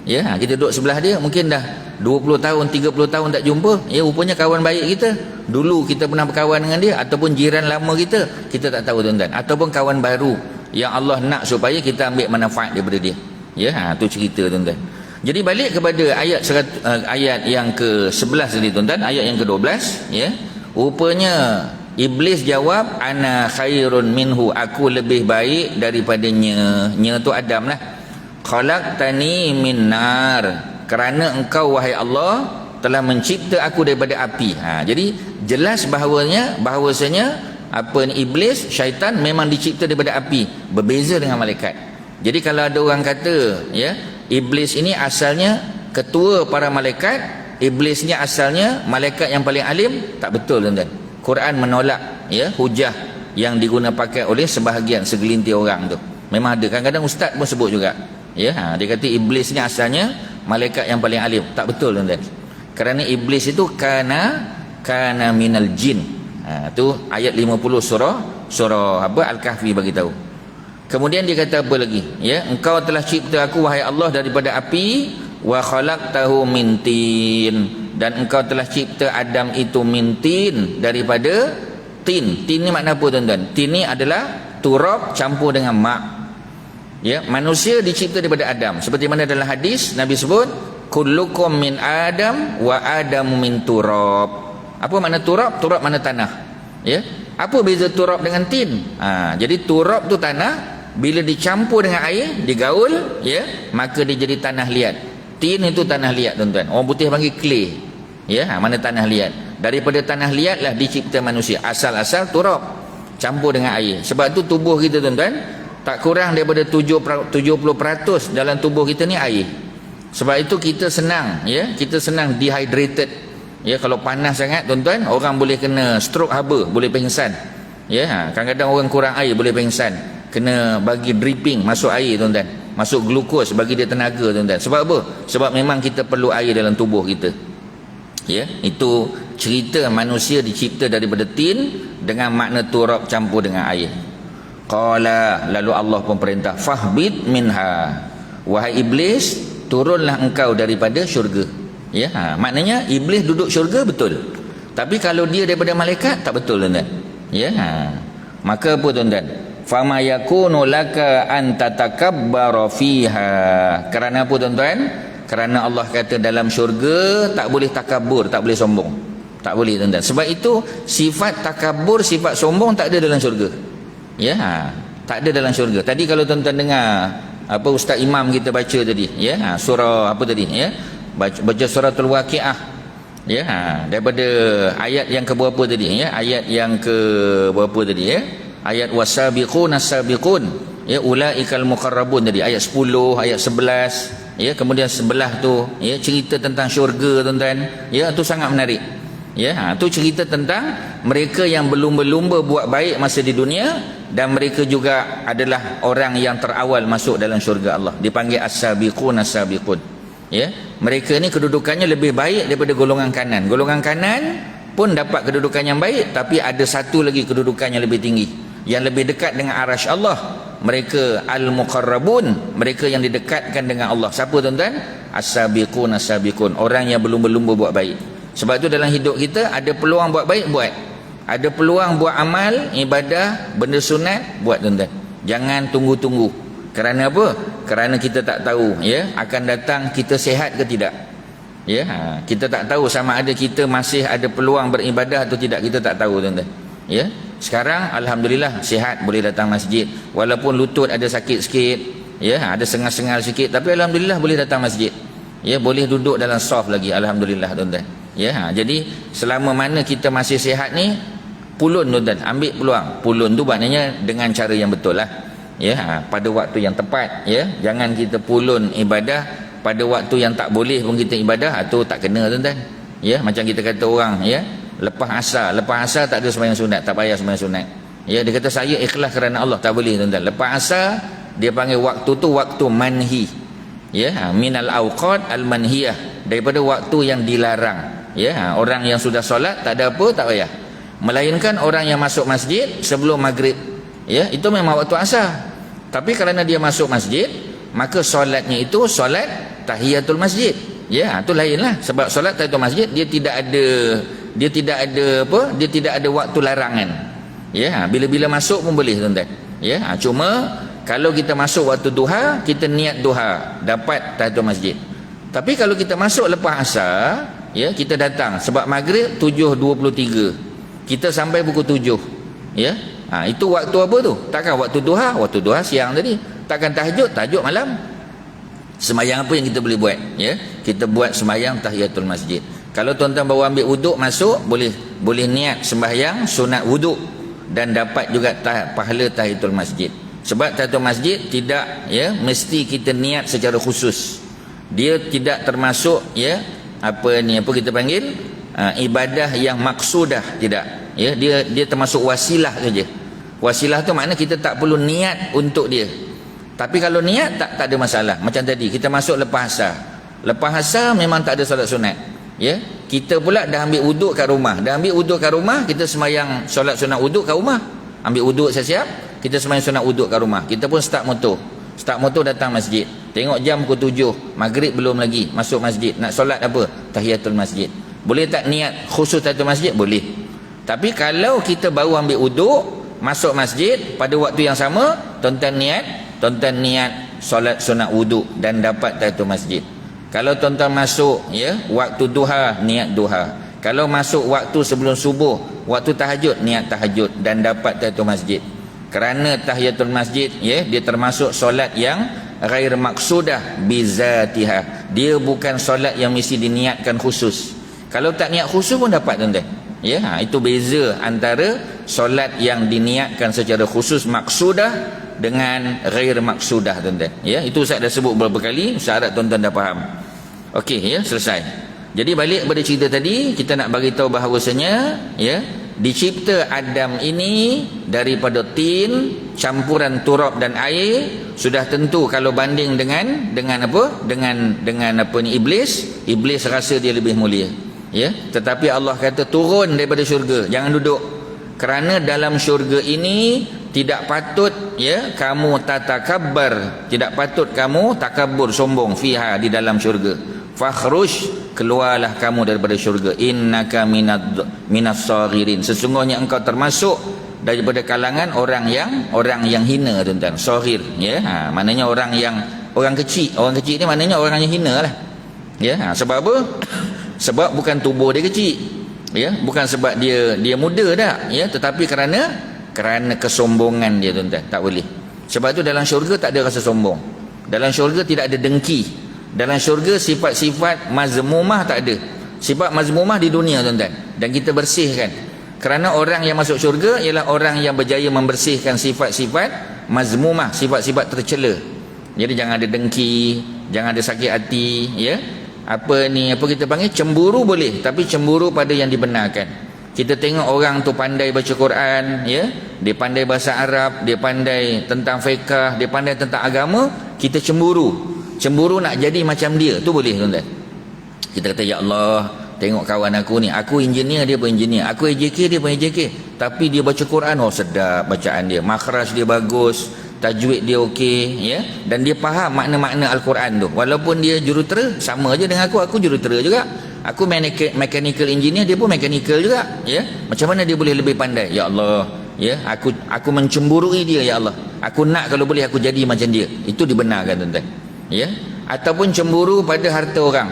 Ya, kita duduk sebelah dia, mungkin dah 20 tahun, 30 tahun tak jumpa. Ya, rupanya kawan baik kita. Dulu kita pernah berkawan dengan dia, ataupun jiran lama kita tak tahu tuan-tuan. Ataupun kawan baru yang Allah nak supaya kita ambil manfaat daripada dia. Ya, tu cerita tuan-tuan. Jadi balik kepada ayat yang ke-11 tadi tuan-tuan, ayat yang ke-12, ya. Rupanya iblis jawab, ana khairun minhu, aku lebih baik daripadanya. Nya tu Adam lah. Khalaqtani min nar, kerana engkau wahai Allah telah mencipta aku daripada api. Jadi jelas bahawasanya apa ni, iblis, syaitan memang dicipta daripada api, berbeza dengan malaikat. Jadi kalau ada orang kata ya, iblis ini asalnya ketua para malaikat, iblisnya asalnya malaikat yang paling alim, tak betul tuan-tuan. Quran menolak ya hujah yang digunakan pakai oleh sebahagian segelintir orang tu. Memang ada, kadang-kadang ustaz pun sebut juga. Ya, dia kata iblis ni asalnya malaikat yang paling alim. Tak betul tuan-tuan. Kerana iblis itu kana minal jin. Tu ayat 50 surah apa Al-Kahfi bagi tahu. Kemudian dia kata apa lagi? Ya, engkau telah cipta aku wahai Allah daripada api, wa khalaqtahu min tin, dan engkau telah cipta Adam itu min tin, daripada tin. Tin ni makna apa tuan-tuan? Tin ni adalah turab campur dengan mak. Ya, manusia dicipta daripada Adam. Seperti mana dalam hadis Nabi sebut, kullukum min Adam wa Adamu min turab. Apa makna turab? Turab makna tanah. Ya. Apa beza turab dengan tin? Jadi turab tu tanah, bila dicampur dengan air, digaul, ya, maka dia jadi tanah liat. Tin itu tanah liat tuan-tuan. Orang putih panggil clay. Ya, mana tanah liat. Daripada tanah liat lah dicipta manusia. Asal-asal turab campur dengan air. Sebab tu tubuh kita tuan-tuan, tak kurang daripada 70% dalam tubuh kita ni air. Sebab itu kita senang, ya, kita senang dehydrated. Ya, kalau panas sangat tuan-tuan, orang boleh kena stroke haba, boleh pingsan. Ya, kadang-kadang orang kurang air boleh pingsan. Kena bagi dripping masuk air tuan-tuan, masuk glukos bagi dia tenaga tuan-tuan. Sebab apa? Sebab memang kita perlu air dalam tubuh kita. Ya, itu cerita manusia dicipta daripada tin dengan makna turab campur dengan air. Qala, lalu Allah pun perintah, fahbit minha, wahai iblis, turunlah engkau daripada syurga. Ya, maknanya iblis duduk syurga betul. Tapi kalau dia daripada malaikat, tak betul tuan-tuan. Ya, maka apa tuan-tuan? Fama yakunu laka an tatakabbara fiha. Kerana apa tuan-tuan? Kerana Allah kata dalam syurga tak boleh takabur, tak boleh sombong. Tak boleh tuan-tuan. Sebab itu sifat takabur, sifat sombong tak ada dalam syurga. Ya, tak ada dalam syurga. Tadi kalau tuan-tuan dengar apa Ustaz Imam kita baca tadi, ya, surah apa tadi, ya, baca suratul Waqiah, ya, daripada ayat yang ke berapa tadi, ya, ayat yang ke berapa tadi, ya, ayat wasabiqun as-sabiqun, ya, ulaikal muqarrabun tadi, ayat 10, ayat 11, ya, kemudian sebelah tu, ya, cerita tentang syurga tuan-tuan, ya, tu sangat menarik. Ya, tu cerita tentang mereka yang berlumba-lumba buat baik masa di dunia, dan mereka juga adalah orang yang terawal masuk dalam syurga Allah. Dipanggil as-sabiqun as-sabiqun. Ya, mereka ni kedudukannya lebih baik daripada golongan kanan. Golongan kanan pun dapat kedudukan yang baik, tapi ada satu lagi kedudukan yang lebih tinggi, yang lebih dekat dengan arasy Allah. Mereka al-muqarrabun, mereka yang didekatkan dengan Allah. Siapa tuan-tuan? As-sabiqun as-sabiqun, orang yang berlumba-lumba buat baik. Sebab itu dalam hidup kita ada peluang buat baik, buat. Ada peluang buat amal, ibadah, benda sunat, buat tuan-tuan. Jangan tunggu-tunggu. Kerana apa? Kerana kita tak tahu, ya, akan datang kita sihat ke tidak. Ya, kita tak tahu sama ada kita masih ada peluang beribadah atau tidak, kita tak tahu tuan-tuan. Ya, sekarang alhamdulillah sihat, boleh datang masjid. Walaupun lutut ada sakit sikit, ya, ada sengal-sengal sikit, tapi alhamdulillah boleh datang masjid. Ya, boleh duduk dalam saf lagi, alhamdulillah tuan-tuan. Ya, jadi selama mana kita masih sihat ni, pulun tuan-tuan, ambil peluang. Pulun tu maknanya dengan cara yang betul lah. Ya, pada waktu yang tepat, ya. Jangan kita pulun ibadah pada waktu yang tak boleh pun kita ibadah, tu tak kena tuan-tuan. Ya, macam kita kata orang, ya, lepas asar tak ada sembahyang sunat, tak payah sembahyang sunat. Ya, dia kata saya ikhlas kerana Allah, tak boleh tuan-tuan. Lepas asar dia panggil waktu tu waktu manhi. Ya, minal awqat al manhiyah, daripada waktu yang dilarang. Ya, orang yang sudah solat tak ada apa, tak payah. Melainkan orang yang masuk masjid sebelum maghrib, ya, itu memang waktu asar. Tapi kerana dia masuk masjid, maka solatnya itu solat tahiyatul masjid. Ya, itu lainlah. Sebab solat tahiyatul masjid dia tidak ada waktu larangan. Ya, bila-bila masuk pun boleh, tuan-tuan. Ya, cuma kalau kita masuk waktu duha, kita niat duha, dapat tahiyatul masjid. Tapi kalau kita masuk lepas asar, ya, kita datang sebab maghrib 7.23, kita sampai pukul 7, ya, itu waktu apa tu? Takkan waktu duha? Waktu duha siang tadi. Takkan tahajud? Tahajud malam. Sembahyang apa yang kita boleh buat? Ya, kita buat sembahyang tahiyatul masjid. Kalau tuan-tuan baru ambil wuduk masuk, boleh niat sembahyang sunat wuduk dan dapat juga pahala tahiyatul masjid. Sebab tahiyatul masjid tidak, ya, mesti kita niat secara khusus. Dia tidak termasuk, ya, apa kita panggil ibadah yang maksudah, tidak. Ya, dia termasuk wasilah saja. Wasilah tu makna kita tak perlu niat untuk dia. Tapi kalau niat tak ada masalah. Macam tadi kita masuk lepas asar. Lepas asar memang tak ada solat sunat. Ya, kita pula dah ambil wuduk kat rumah. Dah ambil wuduk kat rumah, kita sembahyang solat sunat wuduk kat rumah. Ambil wuduk siap-siap, kita sembahyang sunat wuduk kat rumah. Kita pun start motor. Start motor datang masjid. Tengok jam pukul 7, maghrib belum lagi, masuk masjid. Nak solat apa? Tahiyatul masjid. Boleh tak niat khusus tahiyatul masjid? Boleh. Tapi kalau kita baru ambil wuduk, masuk masjid pada waktu yang sama, tuan-tuan niat solat sunat wuduk dan dapat tahiyatul masjid. Kalau tuan-tuan masuk, ya, waktu duha, niat duha. Kalau masuk waktu sebelum subuh, waktu tahajud, niat tahajud dan dapat tahiyatul masjid. Kerana tahiyatul masjid, ya, dia termasuk solat yang ghair maksudah bizatiha. Dia bukan solat yang mesti diniatkan khusus. Kalau tak niat khusus pun dapat, tuan-tuan. Ya, itu beza antara solat yang diniatkan secara khusus maksudah dengan ghair maksudah, tuan-tuan. Ya, itu Ustaz dah sebut beberapa kali, saya harap tuan-tuan dah faham. Okey, ya, selesai. Jadi balik pada cerita tadi, kita nak bagi tahu bahawasanya, ya, dicipta Adam ini daripada tin, campuran turab dan air. Sudah tentu kalau banding dengan apa? Dengan apa ni, iblis rasa dia lebih mulia. Ya, tetapi Allah kata turun daripada syurga, jangan duduk. Kerana dalam syurga ini tidak patut, ya, kamu tatakabbar, tidak patut kamu takabur, sombong, fiha, di dalam syurga. Fakhruj, keluarlah kamu daripada syurga. Innaka minas saghirin, sesungguhnya engkau termasuk daripada kalangan orang yang hina, tuan-tuan. Saghir, ya, maknanya orang kecil. Orang kecil ni maknanya orang yang hina lah. Ya, sebab apa? Sebab bukan tubuh dia kecil, ya, bukan sebab dia muda dah, ya, tetapi kerana kesombongan dia, tuan-tuan. Tak boleh. Sebab tu dalam syurga tak ada rasa sombong. Dalam syurga tidak ada dengki. Dalam syurga sifat-sifat mazmumah tak ada. Sifat mazmumah di dunia, tuan-tuan, dan kita bersihkan. Kerana orang yang masuk syurga ialah orang yang berjaya membersihkan sifat-sifat mazmumah, sifat-sifat tercela. Jadi jangan ada dengki, jangan ada sakit hati, ya. Apa kita panggil, cemburu boleh, tapi cemburu pada yang dibenarkan. Kita tengok orang tu pandai baca Quran, ya, dia pandai bahasa Arab, dia pandai tentang fiqh, dia pandai tentang agama, kita cemburu nak jadi macam dia, tu boleh, tuan-tuan. Kita kata, ya Allah, tengok kawan aku ni, aku engineer, dia pun engineer, aku AJK, dia pun AJK, tapi dia baca Quran, oh sedap bacaan dia, makhraj dia bagus, tajwid dia okey, ya, dan dia faham makna-makna Al-Quran tu. Walaupun dia jurutera, sama aja dengan aku jurutera juga. Aku mechanical engineer, dia pun mechanical juga, ya. Macam mana dia boleh lebih pandai? Ya Allah, ya, aku mencemburui dia, ya Allah. Aku nak kalau boleh aku jadi macam dia. Itu dibenarkan, tuan-tuan. Ya, ataupun cemburu pada harta orang.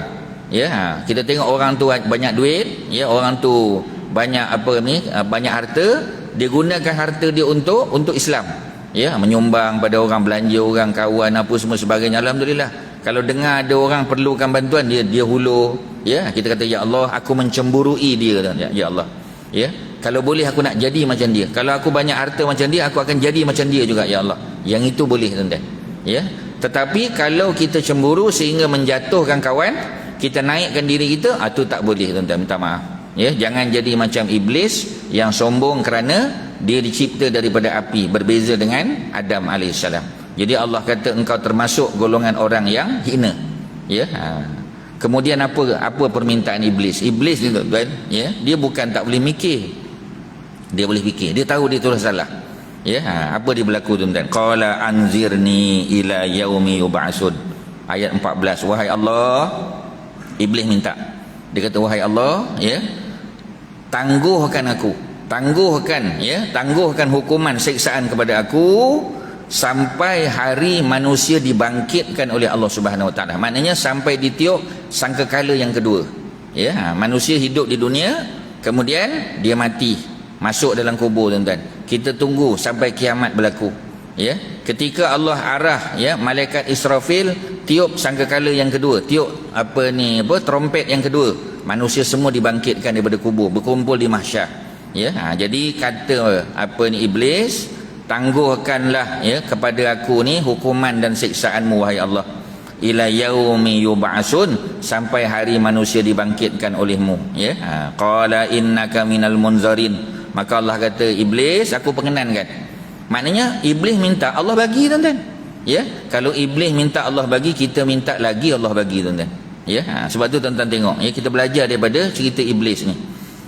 Ya, kita tengok orang tu banyak duit, ya, orang tu banyak banyak harta, dia gunakan harta dia untuk Islam. Ya, menyumbang pada orang, belanja orang, kawan, apa semua sebagainya. Alhamdulillah. Kalau dengar ada orang perlukan bantuan, dia hulur. Ya, kita kata, ya Allah, aku mencemburui dia, ya Allah. Ya, kalau boleh aku nak jadi macam dia. Kalau aku banyak harta macam dia, aku akan jadi macam dia juga, ya Allah. Yang itu boleh, tuan-tuan. Ya. Tetapi kalau kita cemburu sehingga menjatuhkan kawan, kita naikkan diri kita, itu tak boleh, tuan-tuan, minta maaf. Ya, jangan jadi macam iblis yang sombong kerana dia dicipta daripada api, berbeza dengan Adam AS. Jadi Allah kata engkau termasuk golongan orang yang hina. Ya. Kemudian apa permintaan iblis? Iblis ni tuan-tuan, ya, dia bukan tak boleh mikir. Dia boleh fikir. Dia tahu dia telah salah. Ya, apa dia berlaku tuan-tuan? Qala anzirni ila yaumi yub'atsun. Ayat 14. Wahai Allah, iblis minta. Dia kata, wahai Allah, ya, tangguhkan aku. Tangguhkan hukuman siksaan kepada aku sampai hari manusia dibangkitkan oleh Allah Subhanahu Wa Taala. Maknanya sampai ditiup sangkakala yang kedua. Ya, manusia hidup di dunia, kemudian dia mati, masuk dalam kubur tuan-tuan. Kita tunggu sampai kiamat berlaku. Ya, ketika Allah arah, ya, malaikat Israfil tiup sangkakala yang kedua, tiup trompet yang kedua, manusia semua dibangkitkan daripada kubur, berkumpul di mahsyar. Ya, jadi kata iblis, tangguhkanlah, ya, kepada aku ni hukuman dan siksaanmu wahai Allah, ila yaumi yub'atsun, sampai hari manusia dibangkitkan olehmu. Ya, qala innaka minal munzarin. Maka Allah kata, iblis, aku perkenankan. Maknanya iblis minta, Allah bagi tuan-tuan. Ya, kalau iblis minta Allah bagi, kita minta lagi Allah bagi tuan-tuan. Ya, sebab tu tuan-tuan tengok, ya, kita belajar daripada cerita iblis ni.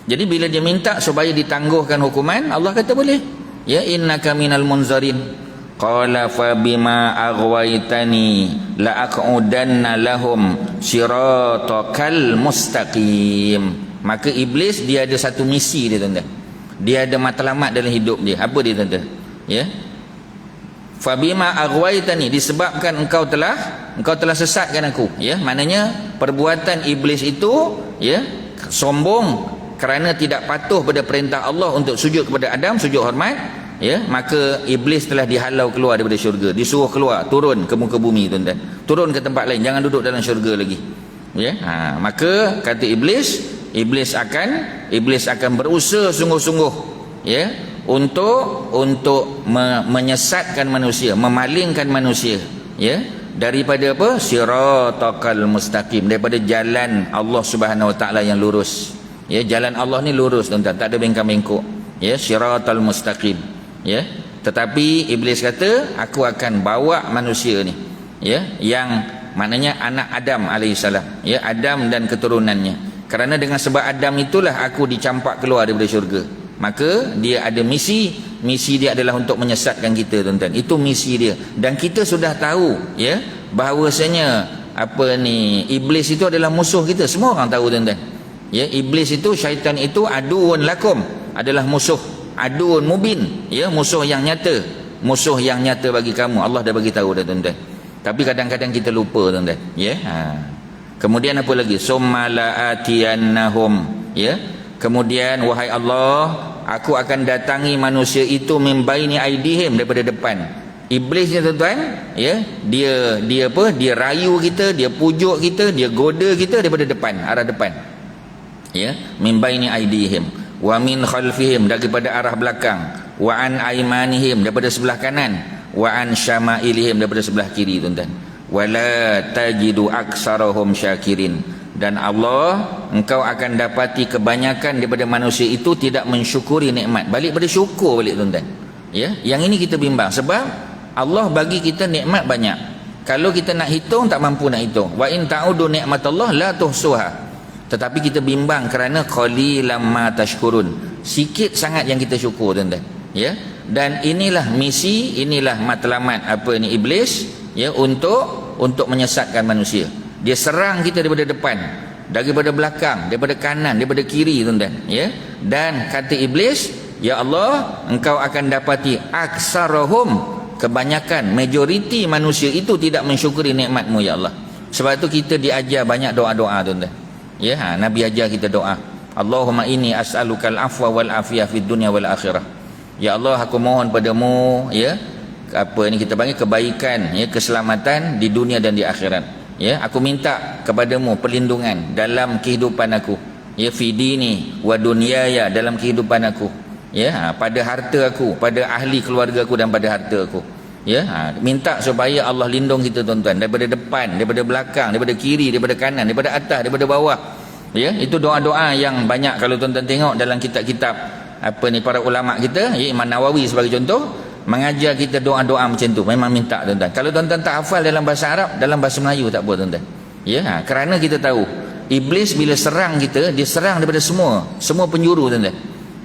Jadi bila dia minta supaya ditangguhkan hukuman, Allah kata boleh. Ya, innaka minal munzarin. Qala fa bima aghwaytani la aqudanna lahum siratakal mustaqim. Maka iblis dia ada satu misi dia tuan-tuan. Dia ada matlamat dalam hidup dia. Apa dia tuan-tuan? Ya. Fa bima aghwaytani, disebabkan engkau telah sesatkan aku. Ya, maknanya perbuatan iblis itu, ya, sombong kerana tidak patuh pada perintah Allah untuk sujud kepada Adam, sujud hormat, ya, maka iblis telah dihalau keluar daripada syurga, disuruh keluar, turun ke muka bumi tuan-tuan, turun ke tempat lain, jangan duduk dalam syurga lagi. Ya, maka kata iblis akan berusaha sungguh-sungguh, ya, untuk menyesatkan manusia, memalingkan manusia, ya, daripada siratakal mustaqim, daripada jalan Allah Subhanahu Wa Taala yang lurus. Ya, jalan Allah ni lurus tuan-tuan, tak ada bengkak-bengkok. Ya, siratal mustaqim. Ya, tetapi iblis kata, aku akan bawa manusia ni, ya, yang maknanya anak Adam alaihissalam, ya, Adam dan keturunannya. Kerana dengan sebab Adam itulah aku dicampak keluar daripada syurga. Maka dia ada misi dia adalah untuk menyesatkan kita tuan-tuan. Itu misi dia. Dan kita sudah tahu, ya, bahawasanya iblis itu adalah musuh kita. Semua orang tahu tuan-tuan. Ya, iblis itu, syaitan itu aduun lakum, adalah musuh, aduun mubin, ya, musuh yang nyata bagi kamu. Allah dah bagi tahu dah tuan-tuan. Tapi kadang-kadang kita lupa tuan-tuan. Ya, kemudian apa lagi? Summa la'atiyannahum, ya, kemudian wahai Allah, aku akan datangi manusia itu min baini aidihim, daripada depan. Iblis ni tuan-tuan, ya, dia rayu kita, dia pujuk kita, dia goda kita daripada depan, arah depan. Ya, min baini aidihim wa min khalfihim, daripada arah belakang, wa an aimanihim, daripada sebelah kanan, wa an syama'ilihim, daripada sebelah kiri tuan-tuan. Wala tajidu aksarahum syakirin, dan Allah, engkau akan dapati kebanyakan daripada manusia itu tidak mensyukuri nikmat. Balik pada syukur balik tuan-tuan. Ya, yang ini kita bimbang sebab Allah bagi kita nikmat banyak. Kalau kita nak hitung, tak mampu nak hitung. Wa in ta'udu nikmatallah la tuhsuha. Tetapi kita bimbang kerana qalilam ma tashkurun, sikit sangat yang kita syukur tuan-tuan. Ya, dan inilah misi, inilah matlamat iblis, ya, untuk menyesatkan manusia. Dia serang kita daripada depan, daripada belakang, daripada kanan, daripada kiri tuan-tuan. Ya, dan kata iblis, ya Allah, engkau akan dapati aksarahum, kebanyakan, majoriti manusia itu tidak mensyukuri nikmatmu ya Allah. Sebab itu kita diajar banyak doa-doa tuan-tuan. Ya, Nabi ajar kita doa, Allahumma inni as'alukal afwa wal afiyah fid dunya wal akhirah. Ya Allah, aku mohon padamu, ya, kita panggil kebaikan, ya, keselamatan di dunia dan di akhirat. Ya, aku minta kepadamu perlindungan dalam kehidupan aku, ya, fi dini wa dunyaya, dalam kehidupan aku, ya, pada harta aku, pada ahli keluarga aku, dan pada harta aku. Ya, minta supaya Allah lindung kita tuan-tuan, daripada depan, daripada belakang, daripada kiri, daripada kanan, daripada atas, daripada bawah. Ya, itu doa-doa yang banyak kalau tuan-tuan tengok dalam kitab-kitab para ulama kita, ya, Imam Nawawi sebagai contoh, mengajar kita doa-doa macam tu. Memang minta tuan-tuan. Kalau tuan-tuan tak hafal dalam bahasa Arab, dalam bahasa Melayu tak apa tuan-tuan. Ya, kerana kita tahu iblis bila serang kita, dia serang daripada semua penjuru, tuan-tuan.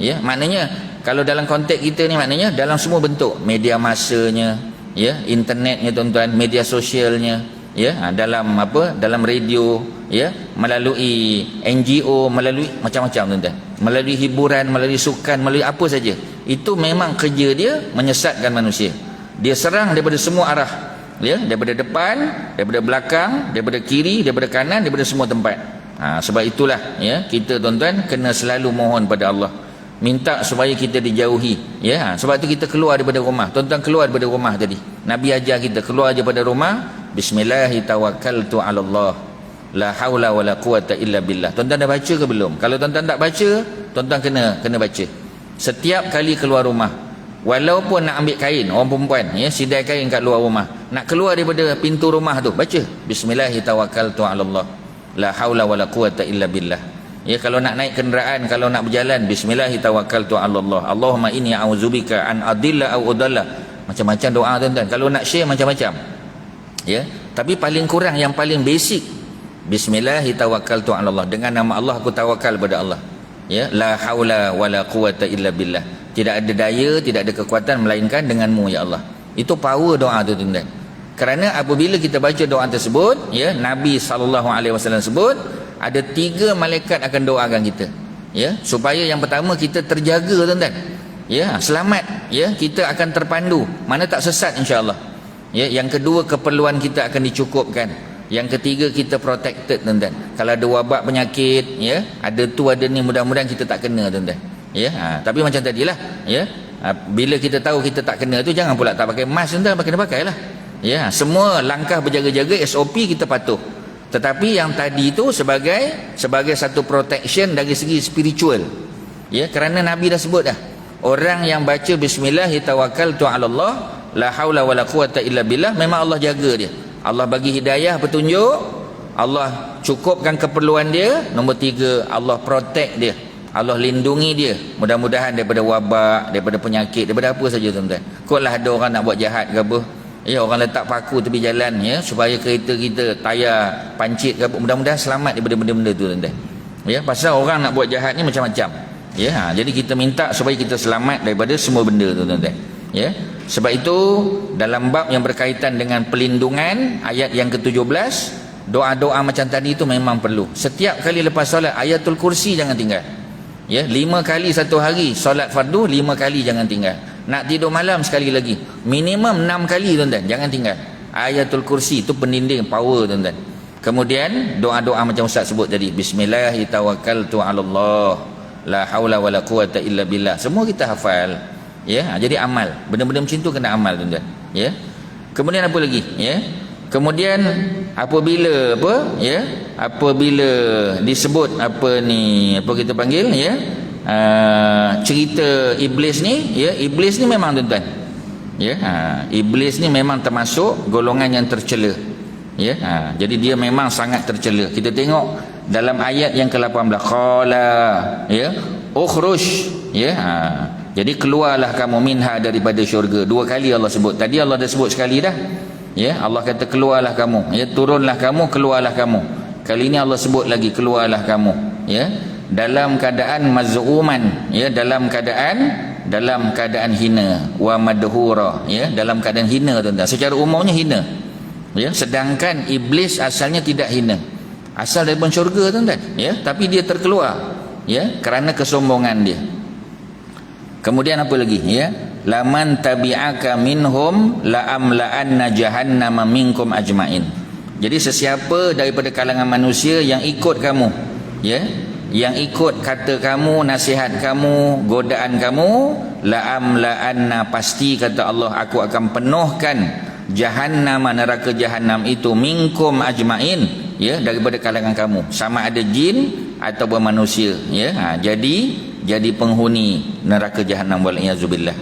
Ya, maknanya kalau dalam konteks kita ni, maknanya dalam semua bentuk, media masanya, ya, internetnya tuan-tuan, media sosialnya, ya, dalam dalam radio, ya, melalui NGO, melalui macam-macam tuan-tuan, melalui hiburan, melalui sukan, melalui apa saja. Itu memang kerja dia menyesatkan manusia. Dia serang daripada semua arah, ya, daripada depan, daripada belakang, daripada kiri, daripada kanan, daripada semua tempat. Sebab itulah, ya, kita tuan-tuan kena selalu mohon pada Allah, minta supaya kita dijauhi, ya. Sebab tu kita keluar daripada rumah. Tuan-tuan keluar daripada rumah tadi, Nabi ajar kita keluar daripada rumah, bismillahirrahmanirrahim, 'alallah, la haula wala quwata illa billah. Tuan-tuan dah baca ke belum? Kalau tuan-tuan tak baca, tuan-tuan kena baca setiap kali keluar rumah. Walaupun nak ambil kain, orang perempuan, ya, sidai kain kat luar rumah, nak keluar daripada pintu rumah tu, baca bismillahirrahmanirrahim, 'alallah, la haula wala quwata illa billah. Ya, kalau nak naik kenderaan, kalau nak berjalan, bismillahirrahmanirrahim, 'alallah, Allahumma inni a'udzubika an adilla au udalla. Macam-macam doa tuan-tuan. Kalau nak share macam-macam, ya, tapi paling kurang yang paling basic, bismillahirrahmanirrahim, 'alallah, dengan nama Allah aku tawakal pada Allah, ya, la haula wala quwata illa billah. Tidak ada daya, tidak ada kekuatan melainkan denganmu, ya Allah. Itu power doa tu tuan-tuan. Kerana apabila kita baca doa tersebut, ya, Nabi SAW sebut ada 3 malaikat akan doakan kita, ya, supaya yang pertama kita terjaga tuan-tuan, ya, selamat, ya, kita akan terpandu, mana tak sesat insya-Allah. Ya, yang kedua, keperluan kita akan dicukupkan. Yang ketiga, kita protected tuan-tuan. Kalau ada wabak penyakit, ya, ada tu ada ni, mudah-mudahan kita tak kena tuan-tuan. Ya, tapi macam tadilah, ya, bila kita tahu kita tak kena tu, jangan pula tak pakai mask tuan-tuan, kena pakailah. Ya, semua langkah berjaga-jaga, SOP kita patuh. Tetapi yang tadi tu sebagai satu protection dari segi spiritual. Ya, kerana Nabi dah sebut dah, orang yang baca bismillahirrahmanirrahim, 'alallah, la haula wala quwata illa billah, memang Allah jaga dia. Allah bagi hidayah, petunjuk, Allah cukupkan keperluan dia. Nombor 3, Allah protect dia, Allah lindungi dia, mudah-mudahan daripada wabak, daripada penyakit, daripada apa saja tuan-tuan. Kotlah ada orang nak buat jahat ke apa, ya, orang letak paku tepi jalan, ya, supaya kereta kita tayar pancit ke apa, mudah-mudahan selamat daripada benda-benda tu tuan-tuan. Ya, pasal orang nak buat jahat ni macam-macam. Ya, jadi kita minta supaya kita selamat daripada semua benda tu tuan-tuan. Ya, sebab itu dalam bab yang berkaitan dengan pelindungan, ayat yang ke-17, doa-doa macam tadi itu memang perlu. Setiap kali lepas solat, ayatul kursi jangan tinggal. Ya, 5 kali satu hari solat fardu, 5 kali jangan tinggal. Nak tidur malam sekali lagi, minimum 6 kali tuan-tuan, jangan tinggal. Ayatul kursi itu pendinding, power tuan-tuan. Kemudian doa-doa macam Ustaz sebut tadi, bismillahirrahmanirrahim, 'alallah, la haula wala quwata illa billah. Semua kita hafal. Ya, jadi amal. Benda-benda macam tu kena amal tuan-tuan. Ya. Kemudian apa lagi? Ya. Kemudian apabila apabila disebut apa kita panggil, ya, cerita iblis ni, ya, iblis ni memang tuan-tuan, ya, iblis ni memang termasuk golongan yang tercela, ya, jadi dia memang sangat tercela. Kita tengok dalam ayat yang ke-18, qala, ya, ukhruj, ya, jadi keluarlah kamu minha, daripada syurga. 2 kali Allah sebut. Tadi Allah dah sebut sekali dah. Ya, Allah kata keluarlah kamu, ya, turunlah kamu, keluarlah kamu. Kali ini Allah sebut lagi, keluarlah kamu, ya, dalam keadaan maz'uman, ya, dalam keadaan hina, wa madhura, ya, dalam keadaan hina tuan-tuan. Secara umumnya hina, ya, sedangkan iblis asalnya tidak hina, asal daripada syurga tuan-tuan, ya, tapi dia terkeluar, ya, kerana kesombongan dia. Kemudian apa lagi, ya, laman tabi'aka minhum la amla'anna jahannama minkum ajmain. Jadi sesiapa daripada kalangan manusia yang ikut kamu, ya, yang ikut kata kamu, nasihat kamu, godaan kamu, la amla'anna, pasti kata Allah, aku akan penuhkan jahannam, neraka jahannam itu, minkum ajmain, ya, daripada kalangan kamu, sama ada jin ataupun manusia, ya. Jadi penghuni neraka jahannam, wal iazubillah.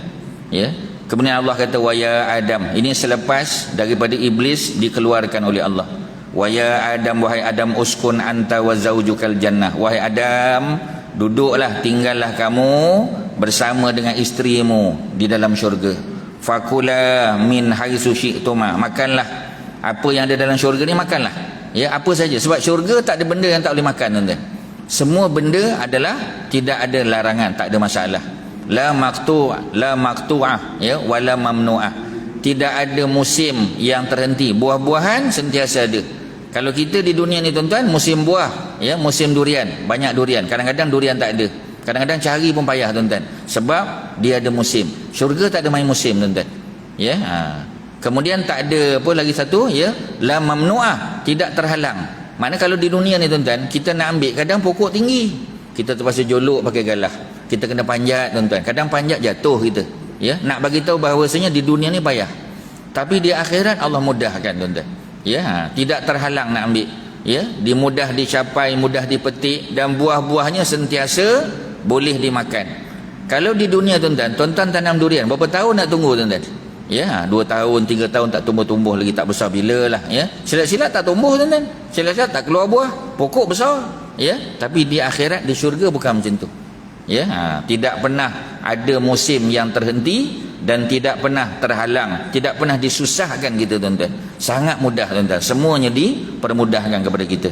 Ya. Kemudian Allah kata, wa ya Adam, ini selepas daripada iblis dikeluarkan oleh Allah. Wa ya Adam, wahai Adam, uskun anta wa zaujukal jannah, wahai Adam, duduklah, tinggallah kamu bersama dengan isterimu di dalam syurga. Fakula min haitsu syi'tuma, makanlah apa yang ada dalam syurga ni, makanlah, Ya, apa saja. Sebab syurga tak ada benda yang tak boleh makan, tuan-tuan. Semua benda adalah tidak ada larangan, tak ada masalah. La maqtu'ah, ya, wala mamnu'ah. Tidak ada musim yang terhenti. Buah-buahan sentiasa ada. Kalau kita di dunia ni, tuan-tuan, musim buah, ya, musim durian, banyak durian. Kadang-kadang durian tak ada. Kadang-kadang cari pun payah, tuan-tuan. Sebab dia ada musim. Syurga tak ada main musim, tuan-tuan. Ya, kemudian tak ada apa lagi satu, ya, la mamnu'ah, tidak terhalang. Mana kalau di dunia ni, tuan-tuan, kita nak ambil, kadang pokok tinggi, kita terpaksa jolok pakai galah. Kita kena panjat, tuan-tuan. Kadang panjat jatuh kita. Ya, nak bagi tahu bahawasanya di dunia ni payah. Tapi di akhirat Allah mudahkan, tuan-tuan. Ya, tidak terhalang nak ambil. Ya, dimudah dicapai, mudah dipetik, dan buah-buahnya sentiasa boleh dimakan. Kalau di dunia, tuan-tuan, tuan-tuan tanam durian, berapa tahun nak tunggu, tuan-tuan? Ya, 2 tahun, 3 tahun tak tumbuh-tumbuh lagi, tak besar bila lah. Ya, silat-silat tak tumbuh, tuan-tuan. Silat-silat tak keluar buah, pokok besar. Ya, tapi di akhirat, di syurga bukan macam tu. Ya, tidak pernah ada musim yang terhenti dan tidak pernah terhalang, tidak pernah disusahkan kita, tuan-tuan. Sangat mudah, tuan-tuan. Semuanya dipermudahkan kepada kita.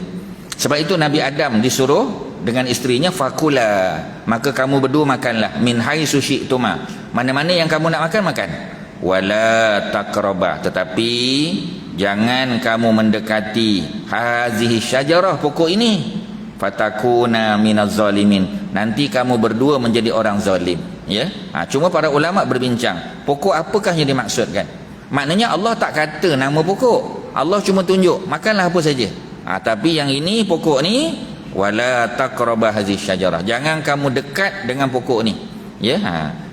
Sebab itu Nabi Adam disuruh dengan isterinya, fakula, maka kamu berdua makanlah, min haitsu syi'tuma, mana-mana yang kamu nak makan, makan. Wala taqrabah, tetapi jangan kamu mendekati hazihi syajarah, pokok ini, fatakuna minaz zalimin, nanti kamu berdua menjadi orang zalim. Ya, cuma para ulama berbincang, pokok apakah yang dimaksudkan? Maknanya Allah tak kata nama pokok, Allah cuma tunjuk makanlah apa saja. Tapi yang ini, pokok ni, wala taqrabah hazihi syajarah, jangan kamu dekat dengan pokok ni. Ya,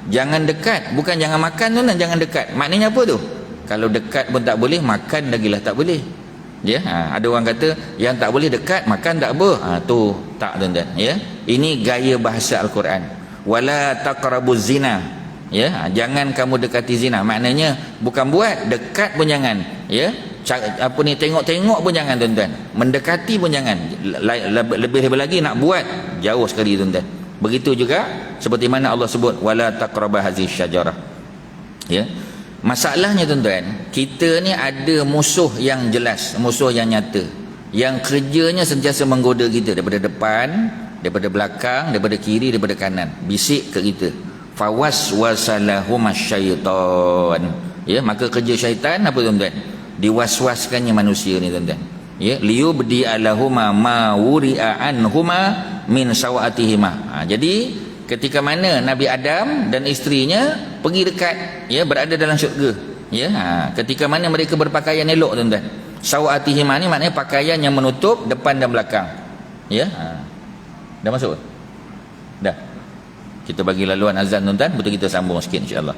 jangan dekat, bukan jangan makan tu, jangan dekat. Maknanya apa tu? Kalau dekat pun tak boleh, makan lagilah tak boleh. Ya, ada orang kata yang tak boleh dekat, makan tak apa. Tu tak, tuan-tuan. Ya, ini gaya bahasa Al-Quran. Wala taqrabuz zina. Ya, jangan kamu dekati zina. Maknanya bukan buat, dekat pun jangan. Ya, apa ni, tengok-tengok pun jangan, tuan-tuan. Mendekati pun jangan. Lebih lagi nak buat, jauh sekali, tuan-tuan. Begitu juga seperti mana Allah sebut wala taqrabah hazihi syajarah. Ya. Masalahnya, tuan-tuan, kita ni ada musuh yang jelas, musuh yang nyata, yang kerjanya sentiasa menggoda kita daripada depan, daripada belakang, daripada kiri, daripada kanan, bisik ke kita. Fawaswasalahum syaitan. Ya, maka kerja syaitan apa, tuan-tuan? Diwaswaskannya manusia ni, tuan-tuan. Ya, liyubdi alahuma ma wuri'a anhuma min sawatihima. Jadi ketika mana Nabi Adam dan isterinya pergi dekat, ya, berada dalam syurga. Ya, ketika mana mereka berpakaian elok, tuan-tuan. Sawatihima ni maknanya pakaian yang menutup depan dan belakang. Ya, dah masuk? Dah. Kita bagi laluan azan, tuan-tuan, betul, kita sambung sikit insya-Allah.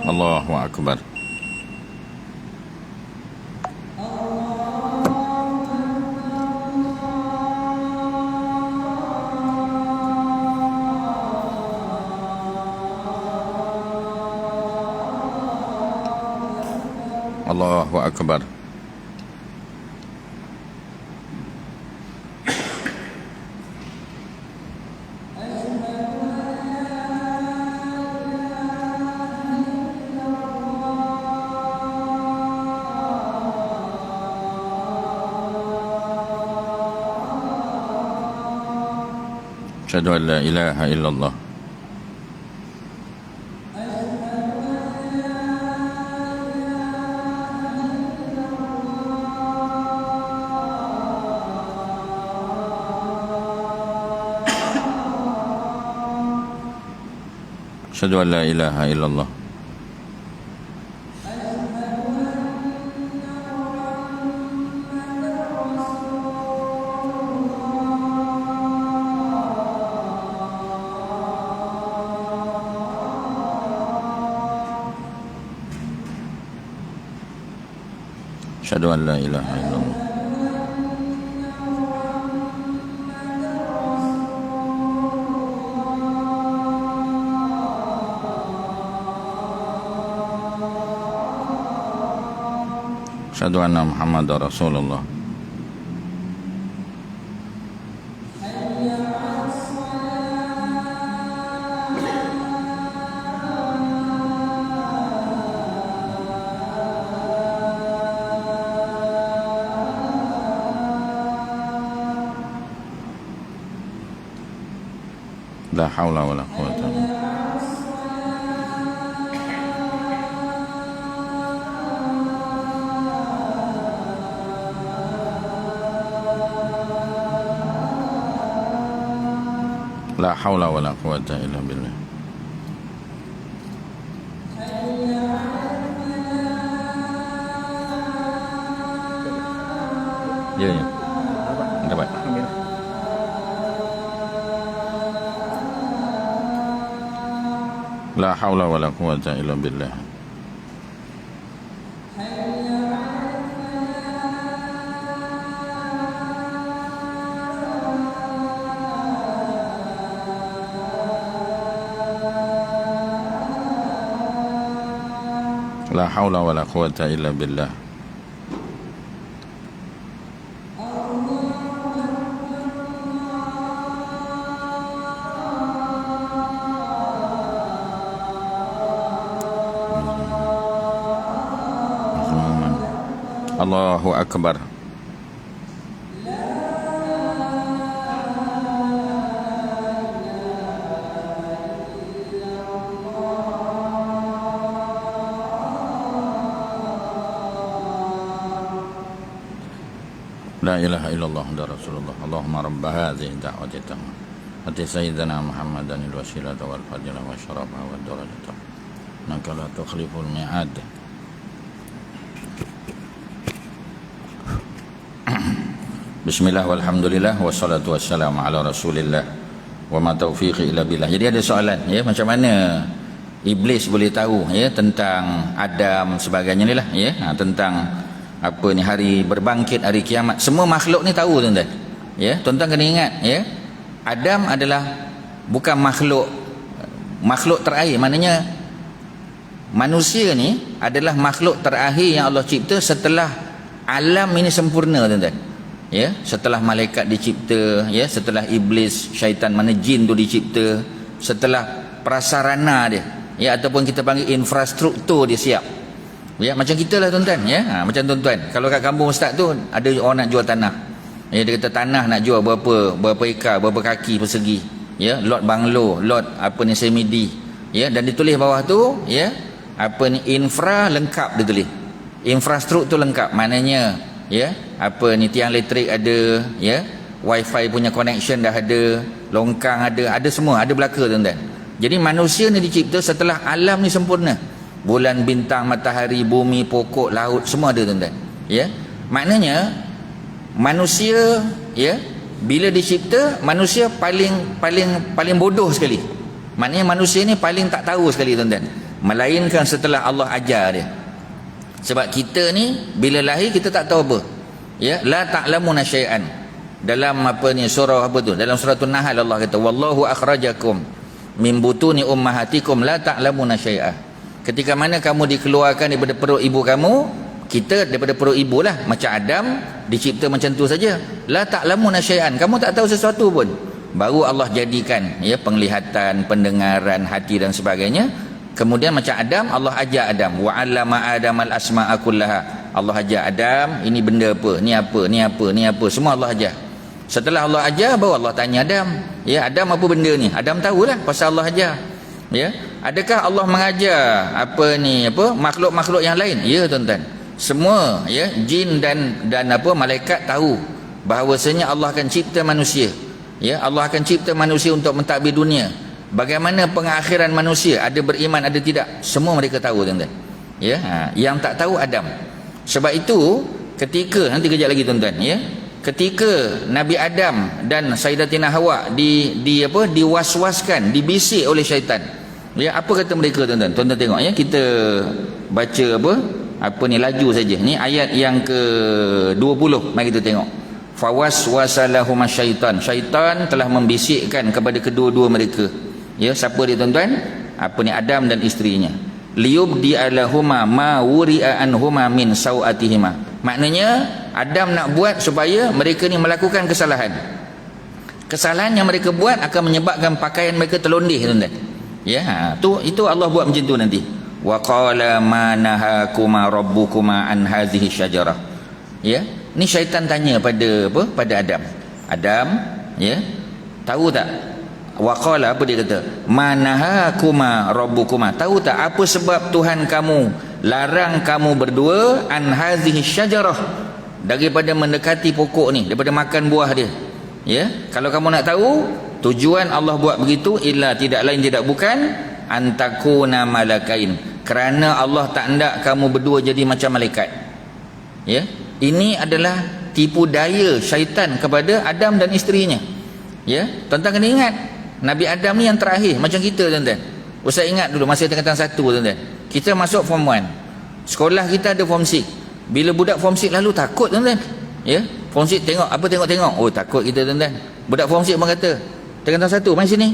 Allahu Akbar. Allahu Akbar. Asyhadu an la ilaha illallah. Asyhadu an la ilaha illallah. Asyhadu an la ilaha illallah. Asyhadu anna Muhammadar Rasulullah. La haula wala quwwata illa billah. La haula wala quwwata illa billah. Ya, ya. Dapat. La haula wala quwwata illa billah. La haula wala quwwata illa billah. Allahu akbar. La ilaha illallah wa rasulullah. Allahumma rabb hadhihi da'wati tammah ati sayyidina Muhammadan al-wasilata wal fadilah wa syarafa wa darajata. Innaka la tukhliful mi'ad. Bismillah walhamdulillah wassalatu wassalamu ala rasulillah wa ma taufiqi illa billah. Jadi ada soalan ya, macam mana iblis boleh tahu ya tentang Adam sebagainya ni lah ya, tentang apa ni hari berbangkit, hari kiamat. Semua makhluk ni tahu tuan-tuan. Ya, tuan-tuan kena ingat ya. Adam adalah bukan makhluk terakhir. Maknanya manusia ni adalah makhluk terakhir yang Allah cipta setelah alam ini sempurna tuan-tuan. Ya, setelah malaikat dicipta, ya, setelah iblis, syaitan mana jin tu dicipta, setelah prasarana dia, ya, ataupun kita panggil infrastruktur dia siap. Ya, macam kita lah tuan-tuan ya. Macam tuan-tuan, kalau kat kampung ustaz tu ada orang nak jual tanah. Ya, dia kata tanah nak jual berapa ekar, berapa kaki persegi. Ya, lot banglo, lot apa ni semidi. Ya, dan ditulis bawah tu ya, apa ni infra lengkap dia tulis. Infrastruktur lengkap. Maknanya ya, apa ni tiang elektrik ada, ya, wifi punya connection dah ada, longkang ada semua, ada belaka tuan-tuan. Jadi manusia ni dicipta setelah alam ni sempurna. Bulan, bintang, matahari, bumi, pokok, laut, semua ada tuan-tuan. Ya. Maknanya manusia ya, bila dicipta manusia paling bodoh sekali. Maknanya manusia ni paling tak tahu sekali tuan-tuan. Melainkan setelah Allah ajar dia. Sebab kita ni bila lahir kita tak tahu apa. Ya, la ta'lamuna syai'an. Dalam apa ni surah apa tu? Dalam surah An-Nahl Allah kata wallahu akhrajakum min butuni ummahatikum la ta'lamuna syai'a. Ketika mana kamu dikeluarkan daripada perut ibu kamu, kita daripada perut ibu lah, macam Adam dicipta macam tu saja. La ta'lamuna syai'an, kamu tak tahu sesuatu pun. Baru Allah jadikan ya penglihatan, pendengaran, hati dan sebagainya. Kemudian macam Adam, Allah ajar Adam, wa 'allama Adamal asma'a kullaha. Allah ajar Adam, ini benda apa, ni apa, ni apa, ni apa, semua Allah ajar. Setelah Allah ajar, baru Allah tanya Adam, ya Adam apa benda ni? Adam tahulah pasal Allah ajar. Ya, adakah Allah mengajar apa ni apa makhluk-makhluk yang lain? Ya tuan-tuan. Semua ya jin dan apa malaikat tahu bahawasanya Allah akan cipta manusia. Ya, Allah akan cipta manusia untuk mentadbir dunia. bagaimana pengakhiran manusia, ada beriman ada tidak, semua mereka tahu tuan-tuan. Ya, yang tak tahu Adam. Sebab itu ketika nanti kejap lagi tuan-tuan, ya, ketika Nabi Adam dan Sayyidatina Hawa diwaswaskan, dibisik oleh syaitan. Ya, apa kata mereka tuan-tuan? Tuan-tuan tengok ya, kita baca apa ni laju saja. Ni ayat yang ke-20. Mari kita tengok. Fawaswasalahuma syaitan. Syaitan telah membisikkan kepada kedua-dua mereka. Ya, siapa dia tuan-tuan? Apa ni, Adam dan isterinya. Liyubdi alahuma ma wuri'a anhuma min sawatihima. Maknanya Adam nak buat supaya mereka ni melakukan kesalahan. Kesalahan yang mereka buat akan menyebabkan pakaian mereka terlondeh tuan-tuan. Ya, itu Allah buat macam tu nanti. Wa qala ma nahakuma rabbukuma an hadhihi syajarah. Ya, ni syaitan tanya pada Adam. Adam, ya, tahu tak? Wa qala, apa dia kata? Ma nahakuma rabbukuma. Tahu tak apa sebab Tuhan kamu larang kamu berdua an hadhihi syajarah, daripada mendekati pokok ni, daripada makan buah dia. Ya, kalau kamu nak tahu tujuan Allah buat begitu, illa tidak lain tidak bukan antakuna malakain, kerana Allah tak hendak kamu berdua jadi macam malaikat. Ya, ini adalah tipu daya syaitan kepada Adam dan isterinya. Ya, tuan-tuan kena ingat, Nabi Adam ni yang terakhir macam kita tuan-tuan. Ustaz ingat dulu masa tingkatan 1 tuan-tuan, kita masuk form 1, sekolah kita ada form 6. Bila budak form 6 lalu takut tuan-tuan. Ya, form 6 tengok apa, tengok-tengok, oh takut kita tuan-tuan. Budak form 6 pun kata, tingkatan 1 mari sini.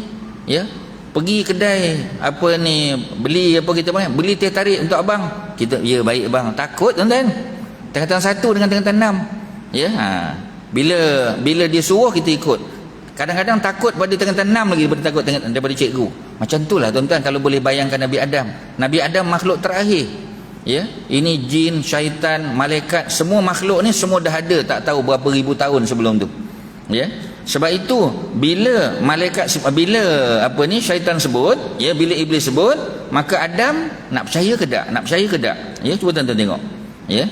Ya, pergi kedai apa ni, beli apa kita panggil, beli teh tarik untuk abang. Kita, ya baik abang. Takut tuan-tuan. Tingkatan 1 dengan tingkatan 6. Ya, bila dia suruh kita ikut. Kadang-kadang takut pada tingkatan 6 lagi daripada takut daripada cikgu. Macam itulah tuan-tuan kalau boleh bayangkan Nabi Adam. Nabi Adam makhluk terakhir. Ya, ini jin, syaitan, malaikat, semua makhluk ni semua dah ada tak tahu berapa ribu tahun sebelum tu. Ya, sebab itu bila syaitan sebut, ya, bila iblis sebut, maka Adam nak percaya ke tak? Nak percaya ke tak? Ya, cuba tuan-tuan tengok. Ya,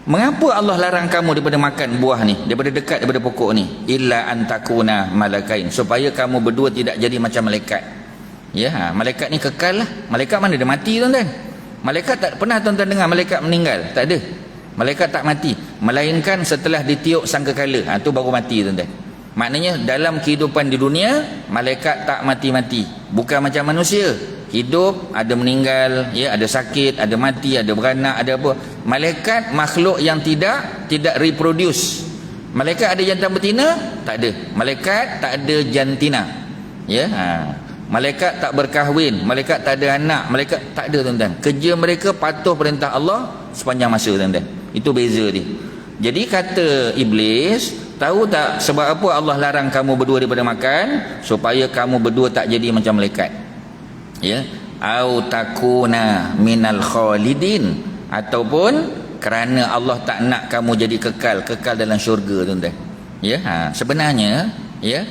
mengapa Allah larang kamu daripada makan buah ni, daripada dekat daripada pokok ni? Illa antakuna malakain, supaya kamu berdua tidak jadi macam malaikat. Ya, malaikat ni kekal lah. Malaikat mana dia mati tuan-tuan? Malaikat tak pernah tuan-tuan dengar malaikat meninggal, tak ada. Malaikat tak mati, melainkan setelah ditiup sangkakala, tu baru mati tuan-tuan. Maknanya dalam kehidupan di dunia, malaikat tak mati-mati. Bukan macam manusia, hidup, ada meninggal, ya, ada sakit, ada mati, ada beranak, ada apa. Malaikat makhluk yang tidak reproduce. Malaikat ada jantan betina? Tak ada. Malaikat tak ada jantina. Ya, malaikat tak berkahwin, malaikat tak ada anak, malaikat tak ada tuan-tuan. Kerja mereka patuh perintah Allah sepanjang masa tuan-tuan. Itu beza dia. Jadi kata iblis, tahu tak sebab apa Allah larang kamu berdua daripada makan? Supaya kamu berdua tak jadi macam malaikat. Ya, au takuna minal khalidin, ataupun kerana Allah tak nak kamu jadi kekal dalam syurga tuan-tuan. Ya, sebenarnya, ya,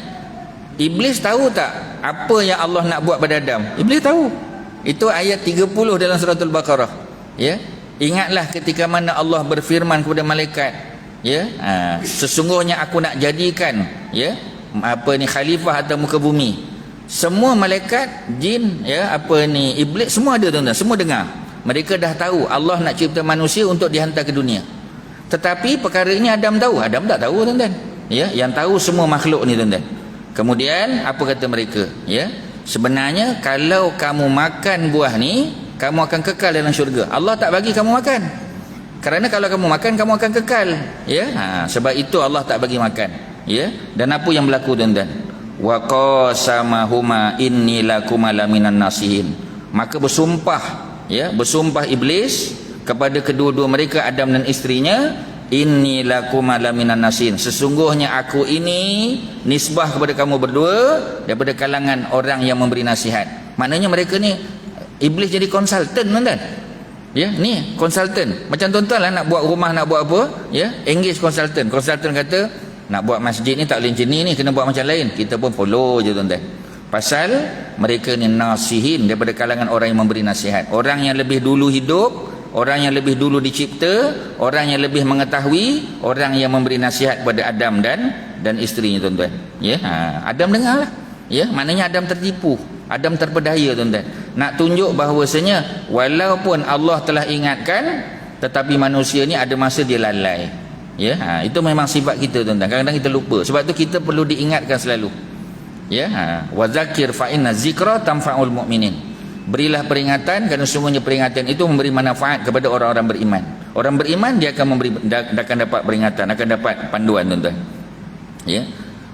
iblis tahu tak apa yang Allah nak buat pada Adam? Iblis tahu. Itu ayat 30 dalam surah Al-Baqarah. Ya, ingatlah ketika mana Allah berfirman kepada malaikat, ya, sesungguhnya aku nak jadikan, ya, apa ni, khalifah atas muka bumi. Semua malaikat, jin, ya, apa ni, iblis, semua ada tuan-tuan, semua dengar. Mereka dah tahu Allah nak cipta manusia untuk dihantar ke dunia. Tetapi perkara ini Adam tahu? Adam tak tahu tuan-tuan. Ya, yang tahu semua makhluk ni tuan-tuan. Kemudian apa kata mereka? Ya, sebenarnya kalau kamu makan buah ni, kamu akan kekal dalam syurga. Allah tak bagi kamu makan. Kerana kalau kamu makan, kamu akan kekal. Ya, sebab itu Allah tak bagi makan. Ya, dan apa yang berlaku tuan-tuan? Wa qasamahuma inni lakuma laminan nasihin. Maka bersumpah, ya, bersumpah iblis kepada kedua-dua mereka, Adam dan isterinya, inni lakuma laminan nasihin, sesungguhnya aku ini nisbah kepada kamu berdua daripada kalangan orang yang memberi nasihat. Maknanya mereka ni, iblis jadi konsultan tuan-tuan. Ya, ni konsultan. Macam tuan-tuan lah nak buat rumah, nak buat apa, ya, engage konsultan. Konsultan kata nak buat masjid ni tak boleh macam ni, kena buat macam lain. Kita pun follow je tuan-tuan. Pasal mereka ni nasihin, daripada kalangan orang yang memberi nasihat. Orang yang lebih dulu hidup, orang yang lebih dulu dicipta, orang yang lebih mengetahui, orang yang memberi nasihat kepada Adam dan isterinya tuan-tuan. Ya, Adam dengarlah. Ya, maknanya Adam tertipu, Adam terpedaya tuan-tuan. Nak tunjuk bahawasanya walaupun Allah telah ingatkan, tetapi manusia ni ada masa dia lalai. Ya, itu memang sifat kita tuan-tuan. Kadang-kadang kita lupa. Sebab tu kita perlu diingatkan selalu. Ya, wa zakir fa inna zikra tanfa'ul mu'minin. Berilah peringatan kerana semuanya peringatan itu memberi manfaat kepada orang-orang beriman. Orang beriman dia akan akan dapat peringatan, akan dapat panduan tuan-tuan. Ya.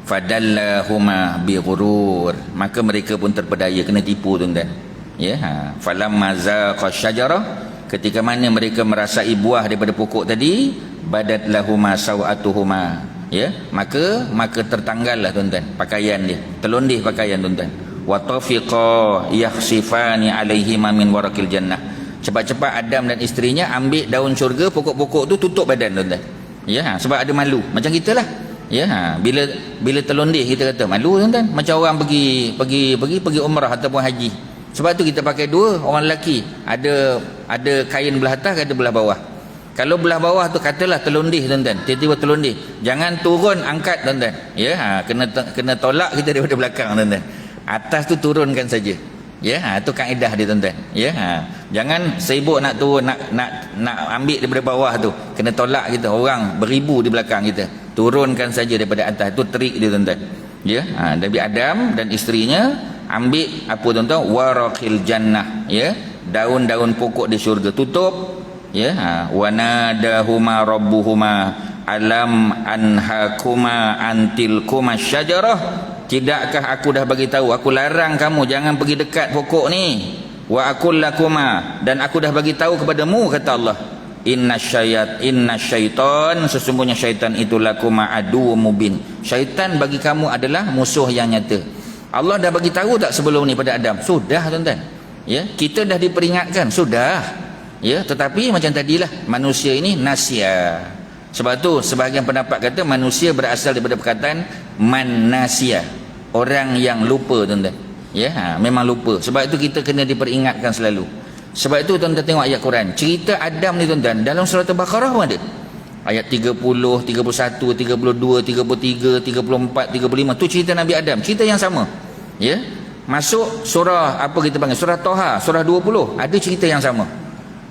Fadallahuma bighurur, maka mereka pun terpedaya, kena tipu tuan-tuan. Ya, falamma zaqa syajarah, ketika mana mereka merasai buah daripada pokok tadi, badat lahuma sawatuhuma, ya, maka tertanggallah tuan-tuan pakaian dia, terlondih pakaian tuan-tuan. Wa tafiqa yakhsifani alaihima min warakil jannah, cepat-cepat Adam dan isterinya ambil daun syurga, pokok-pokok tu tutup badan tuan-tuan. Ya, sebab ada malu, macam kita lah. Ya, bila terlondih kita kata malu tuan-tuan, macam orang pergi umrah ataupun haji. Sebab tu kita pakai dua, orang lelaki ada kain belah atas, ada belah bawah. Kalau belah bawah tu katalah terlondih tuan-tuan, tiba-tiba terlondih, jangan turun angkat tuan-tuan. Ya, kena tolak kita daripada belakang tuan-tuan. Atas tu turunkan saja. Ya, itu kaedah dia tuan-tuan. Ya, jangan sibuk nak turun, nak ambil daripada bawah tu, kena tolak kita, orang beribu di belakang kita. Turunkan saja daripada atas. Itu trik dia tuan-tuan. Ya, Nabi Adam dan isterinya ambil apa tuan-tuan, warakil jannah, ya, daun-daun pokok di syurga, tutup. Ya, wa nadahuma rabbuhuma alam anhakuma antilkuma syajarah, tidakkah aku dah bagi tahu, aku larang kamu jangan pergi dekat pokok ni. Wa aqul lakuma, dan aku dah bagi tahu kepadamu, kata Allah, inna syaitan, sesungguhnya syaitan itu lakuma adu mubin, syaitan bagi kamu adalah musuh yang nyata. Allah dah bagi tahu tak sebelum ni pada Adam? Sudah tuan-tuan. Ya, kita dah diperingatkan, sudah. Ya, tetapi macam tadilah, manusia ini nasia. Sebab tu sebahagian pendapat kata manusia berasal daripada perkataan man nasia, orang yang lupa tuan-tuan. Ya, memang lupa. Sebab itu kita kena diperingatkan selalu. Sebab itu tuan-tuan tengok ayat Quran, cerita Adam ni tuan-tuan, dalam surah Al-Baqarah pun ada. Ayat 30, 31, 32, 33, 34, 35 tu cerita Nabi Adam, cerita yang sama. Ya. Masuk surah apa kita panggil, surah Toha, surah 20, ada cerita yang sama.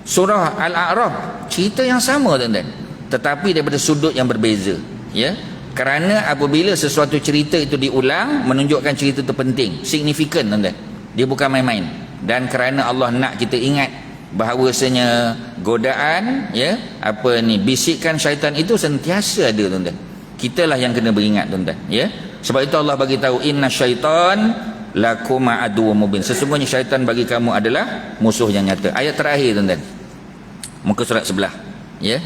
Surah Al-A'raf, cerita yang sama tuan-tuan, tetapi daripada sudut yang berbeza. Ya. Kerana apabila sesuatu cerita itu diulang, menunjukkan cerita itu penting, signifikan tuan-tuan. Dia bukan main-main. Dan kerana Allah nak kita ingat bahawasanya godaan, ya, apa ni, bisikan syaitan itu sentiasa ada tuan-tuan. Kitalah yang kena beringat tuan-tuan. Ya. Sebab itu Allah bagi tahu inna syaitan lakuma aduwwum mubin, sesungguhnya syaitan bagi kamu adalah musuh yang nyata. Ayat terakhir tuan-tuan, muka surat sebelah. Ya,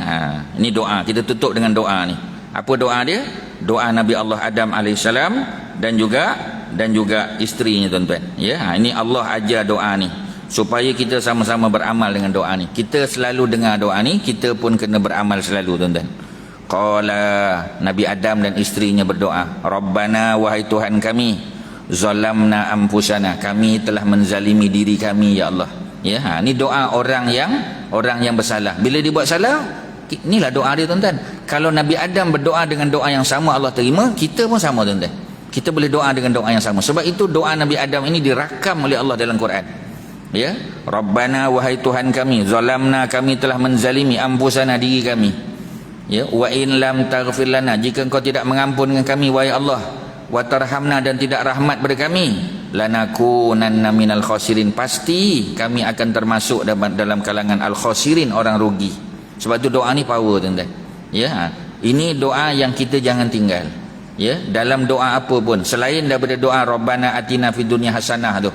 ini doa, kita tutup dengan doa ni. Apa doa dia? Doa Nabi Allah Adam alaihissalam dan juga isterinya tuan-tuan. Ya, ini Allah ajar doa ni supaya kita sama-sama beramal dengan doa ni. Kita selalu dengar doa ni, kita pun kena beramal selalu tuan-tuan. Qala, Nabi Adam dan isterinya berdoa, Rabbana, wahai Tuhan kami, zalamna anfusana, kami telah menzalimi diri kami ya Allah. Ya, ini doa orang yang bersalah. Bila dia buat salah, inilah doa dia tuan-tuan. Kalau Nabi Adam berdoa dengan doa yang sama, Allah terima, kita pun sama tuan-tuan. Kita boleh doa dengan doa yang sama. Sebab itu doa Nabi Adam ini dirakam oleh Allah dalam Quran. Ya, Rabbana, wahai Tuhan kami, zalamna, kami telah menzalimi anfusana, diri kami. Ya, wa in lam taghfir lana, jika engkau tidak mengampunkan kami wahai Allah, wa tarhamna, dan tidak rahmat pada kami, lanakunanna minal khasirin, pasti kami akan termasuk dalam kalangan al-khasirin, orang rugi. Sebab tu doa ni power tuan-tuan. Ya, ini doa yang kita jangan tinggal. Ya, dalam doa apa pun selain daripada doa Rabbana atina fid dunya hasanah tu,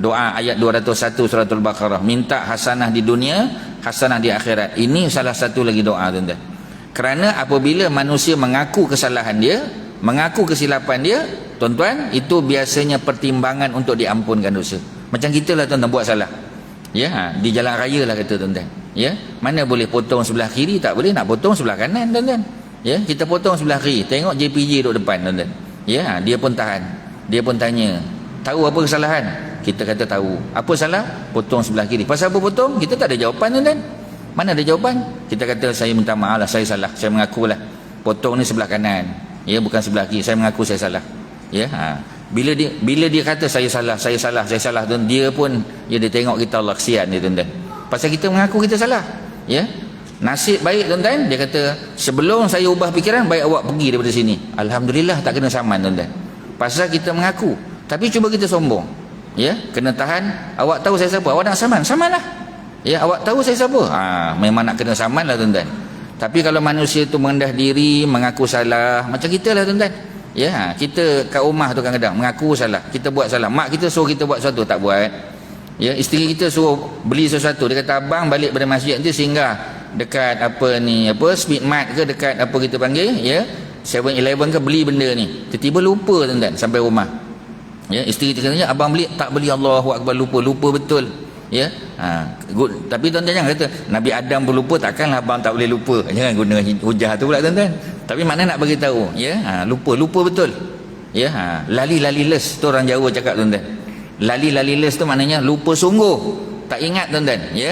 doa ayat 201 surah Al-Baqarah, minta hasanah di dunia, hasanah di akhirat. Ini salah satu lagi doa tuan-tuan. Kerana apabila manusia mengaku kesalahan dia, mengaku kesilapan dia, tuan-tuan, itu biasanya pertimbangan untuk diampunkan dosa. Macam kita lah tuan-tuan buat salah. Ya, di jalan raya lah kata tuan-tuan. Ya, mana boleh potong sebelah kiri, tak boleh, nak potong sebelah kanan tuan-tuan. Ya, kita potong sebelah kiri, tengok JPJ duduk depan tuan-tuan. Ya, dia pun tahan. Dia pun tanya, tahu apa kesalahan? Kita kata tahu. Apa salah? Potong sebelah kiri. Pasal apa potong? Kita tak ada jawapan tuan-tuan. Mana ada jawapan? Kita kata saya minta maaf lah, saya salah, saya mengakulah. Potong ni sebelah kanan. Ya, bukan sebelah kiri, saya mengaku saya salah. Ya, Bila dia kata saya salah, tuan, dia pun dia tengok kita, Allah kesian dia, tuan-tuan. Pasal kita mengaku kita salah. Ya. Nasib baik, tuan-tuan, dia kata sebelum saya ubah fikiran, baik awak pergi daripada sini. Alhamdulillah tak kena saman, tuan-tuan. Pasal kita mengaku. Tapi cuba kita sombong. Ya, kena tahan. Awak tahu saya siapa? Awak nak saman? Samanlah. Ya, awak tahu saya siapa? Memang nak kena saman lah, tuan-tuan. Tapi kalau manusia tu merendah diri, mengaku salah, macam kita lah, tuan-tuan. Ya, kita kat rumah tu kadang-kadang mengaku salah, kita buat salah. Mak kita suruh kita buat sesuatu, tak buat. Ya, isteri kita suruh beli sesuatu, dia kata abang balik pada masjid nanti singgah dekat Speedmart ke, dekat apa kita panggil, ya, 7-Eleven ke, beli benda ni. Tiba-tiba lupa, tuan-tuan, sampai rumah. Ya, isteri kita kata, abang beli, tak beli, Allahu Akbar, lupa betul. Ya, good. Tapi tuan-tuan jangan kata Nabi Adam pun lupa, takkanlah abang tak boleh lupa. Jangan guna hujah tu pula, tuan-tuan. Tapi makna nak bagi tahu, ya, lupa betul. Ya, lali-les tu orang Jawa cakap, tuan-tuan. Lali-les tu maknanya lupa sungguh, tak ingat, tuan-tuan. Ya,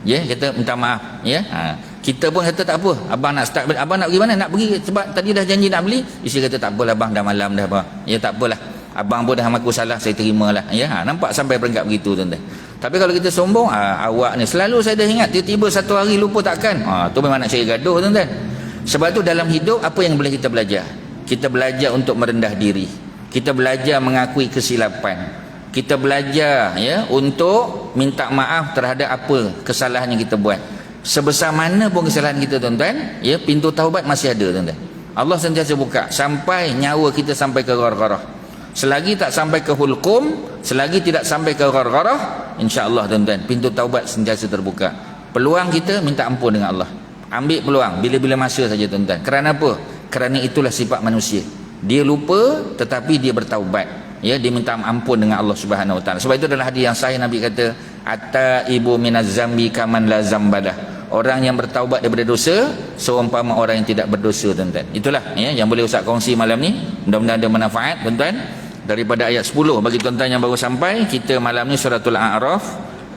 ya, kita minta maaf. Ya, kita pun kata tak apa, abang nak start, abang nak pergi mana? Nak pergi sebab tadi dah janji nak beli. Isteri kata tak apalah bang, dah malam dah bang. Ya, tak apalah, abang pun dah mengaku salah, saya terimalah. Ya, nampak sampai peringkat begitu, tuan-tuan. Tapi kalau kita sombong, awak ni selalu saya dah ingat, tiba-tiba satu hari lupa takkan. Tu memang nak cari gaduh, tuan-tuan. Sebab tu dalam hidup apa yang boleh kita belajar? Kita belajar untuk merendah diri. Kita belajar mengakui kesilapan. Kita belajar, ya, untuk minta maaf terhadap apa kesalahan yang kita buat. Sebesar mana pun kesalahan kita, tuan-tuan, ya, pintu taubat masih ada, tuan-tuan. Allah sentiasa buka sampai nyawa kita sampai ke ghargharah. Selagi tak sampai ke hulqum, selagi tidak sampai ke ghargharah, insya-Allah, tuan-tuan, pintu taubat sentiasa terbuka. Peluang kita minta ampun dengan Allah. Ambil peluang bila-bila masa saja, tuan-tuan. Kerana apa? Kerana itulah sifat manusia. Dia lupa tetapi dia bertaubat. Ya, dia minta ampun dengan Allah Subhanahu Wa Taala. Sebab itu dalam hadis yang sahih Nabi kata, "At-taibu minaz zambi kaman la zambalah." Orang yang bertaubat daripada dosa seumpama orang yang tidak berdosa, tuan-tuan. Itulah, ya, yang boleh Ustaz kongsi malam ni. Mudah-mudahan ada manfaat, tuan-tuan. Daripada ayat 10 bagi tuan-tuan yang baru sampai, kita malam ni suratul A'raf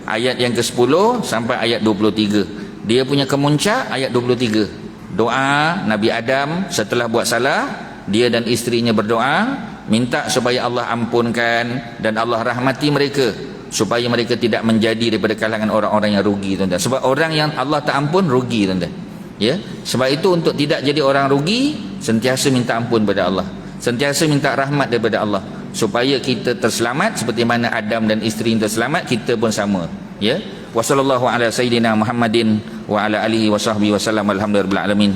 ayat yang ke-10 sampai ayat 23. Dia punya kemuncak ayat 23. Doa Nabi Adam setelah buat salah, dia dan isterinya berdoa minta supaya Allah ampunkan dan Allah rahmati mereka, supaya mereka tidak menjadi daripada kalangan orang-orang yang rugi, tuan-tuan. Sebab orang yang Allah tak ampun rugi, tuan-tuan. Ya, sebab itu untuk tidak jadi orang rugi, sentiasa minta ampun pada Allah, sentiasa minta rahmat daripada Allah, supaya kita terselamat seperti mana Adam dan isteri terselamat, kita pun sama. Ya, wasallallahu ala sayyidina Muhammadin wa ala alihi wa sahbihi wasallam. Alhamdulillahirabbil alamin.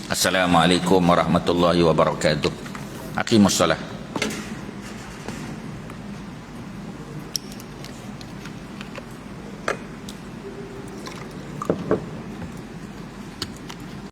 Assalamualaikum warahmatullahi wabarakatuh. Aqimussalah.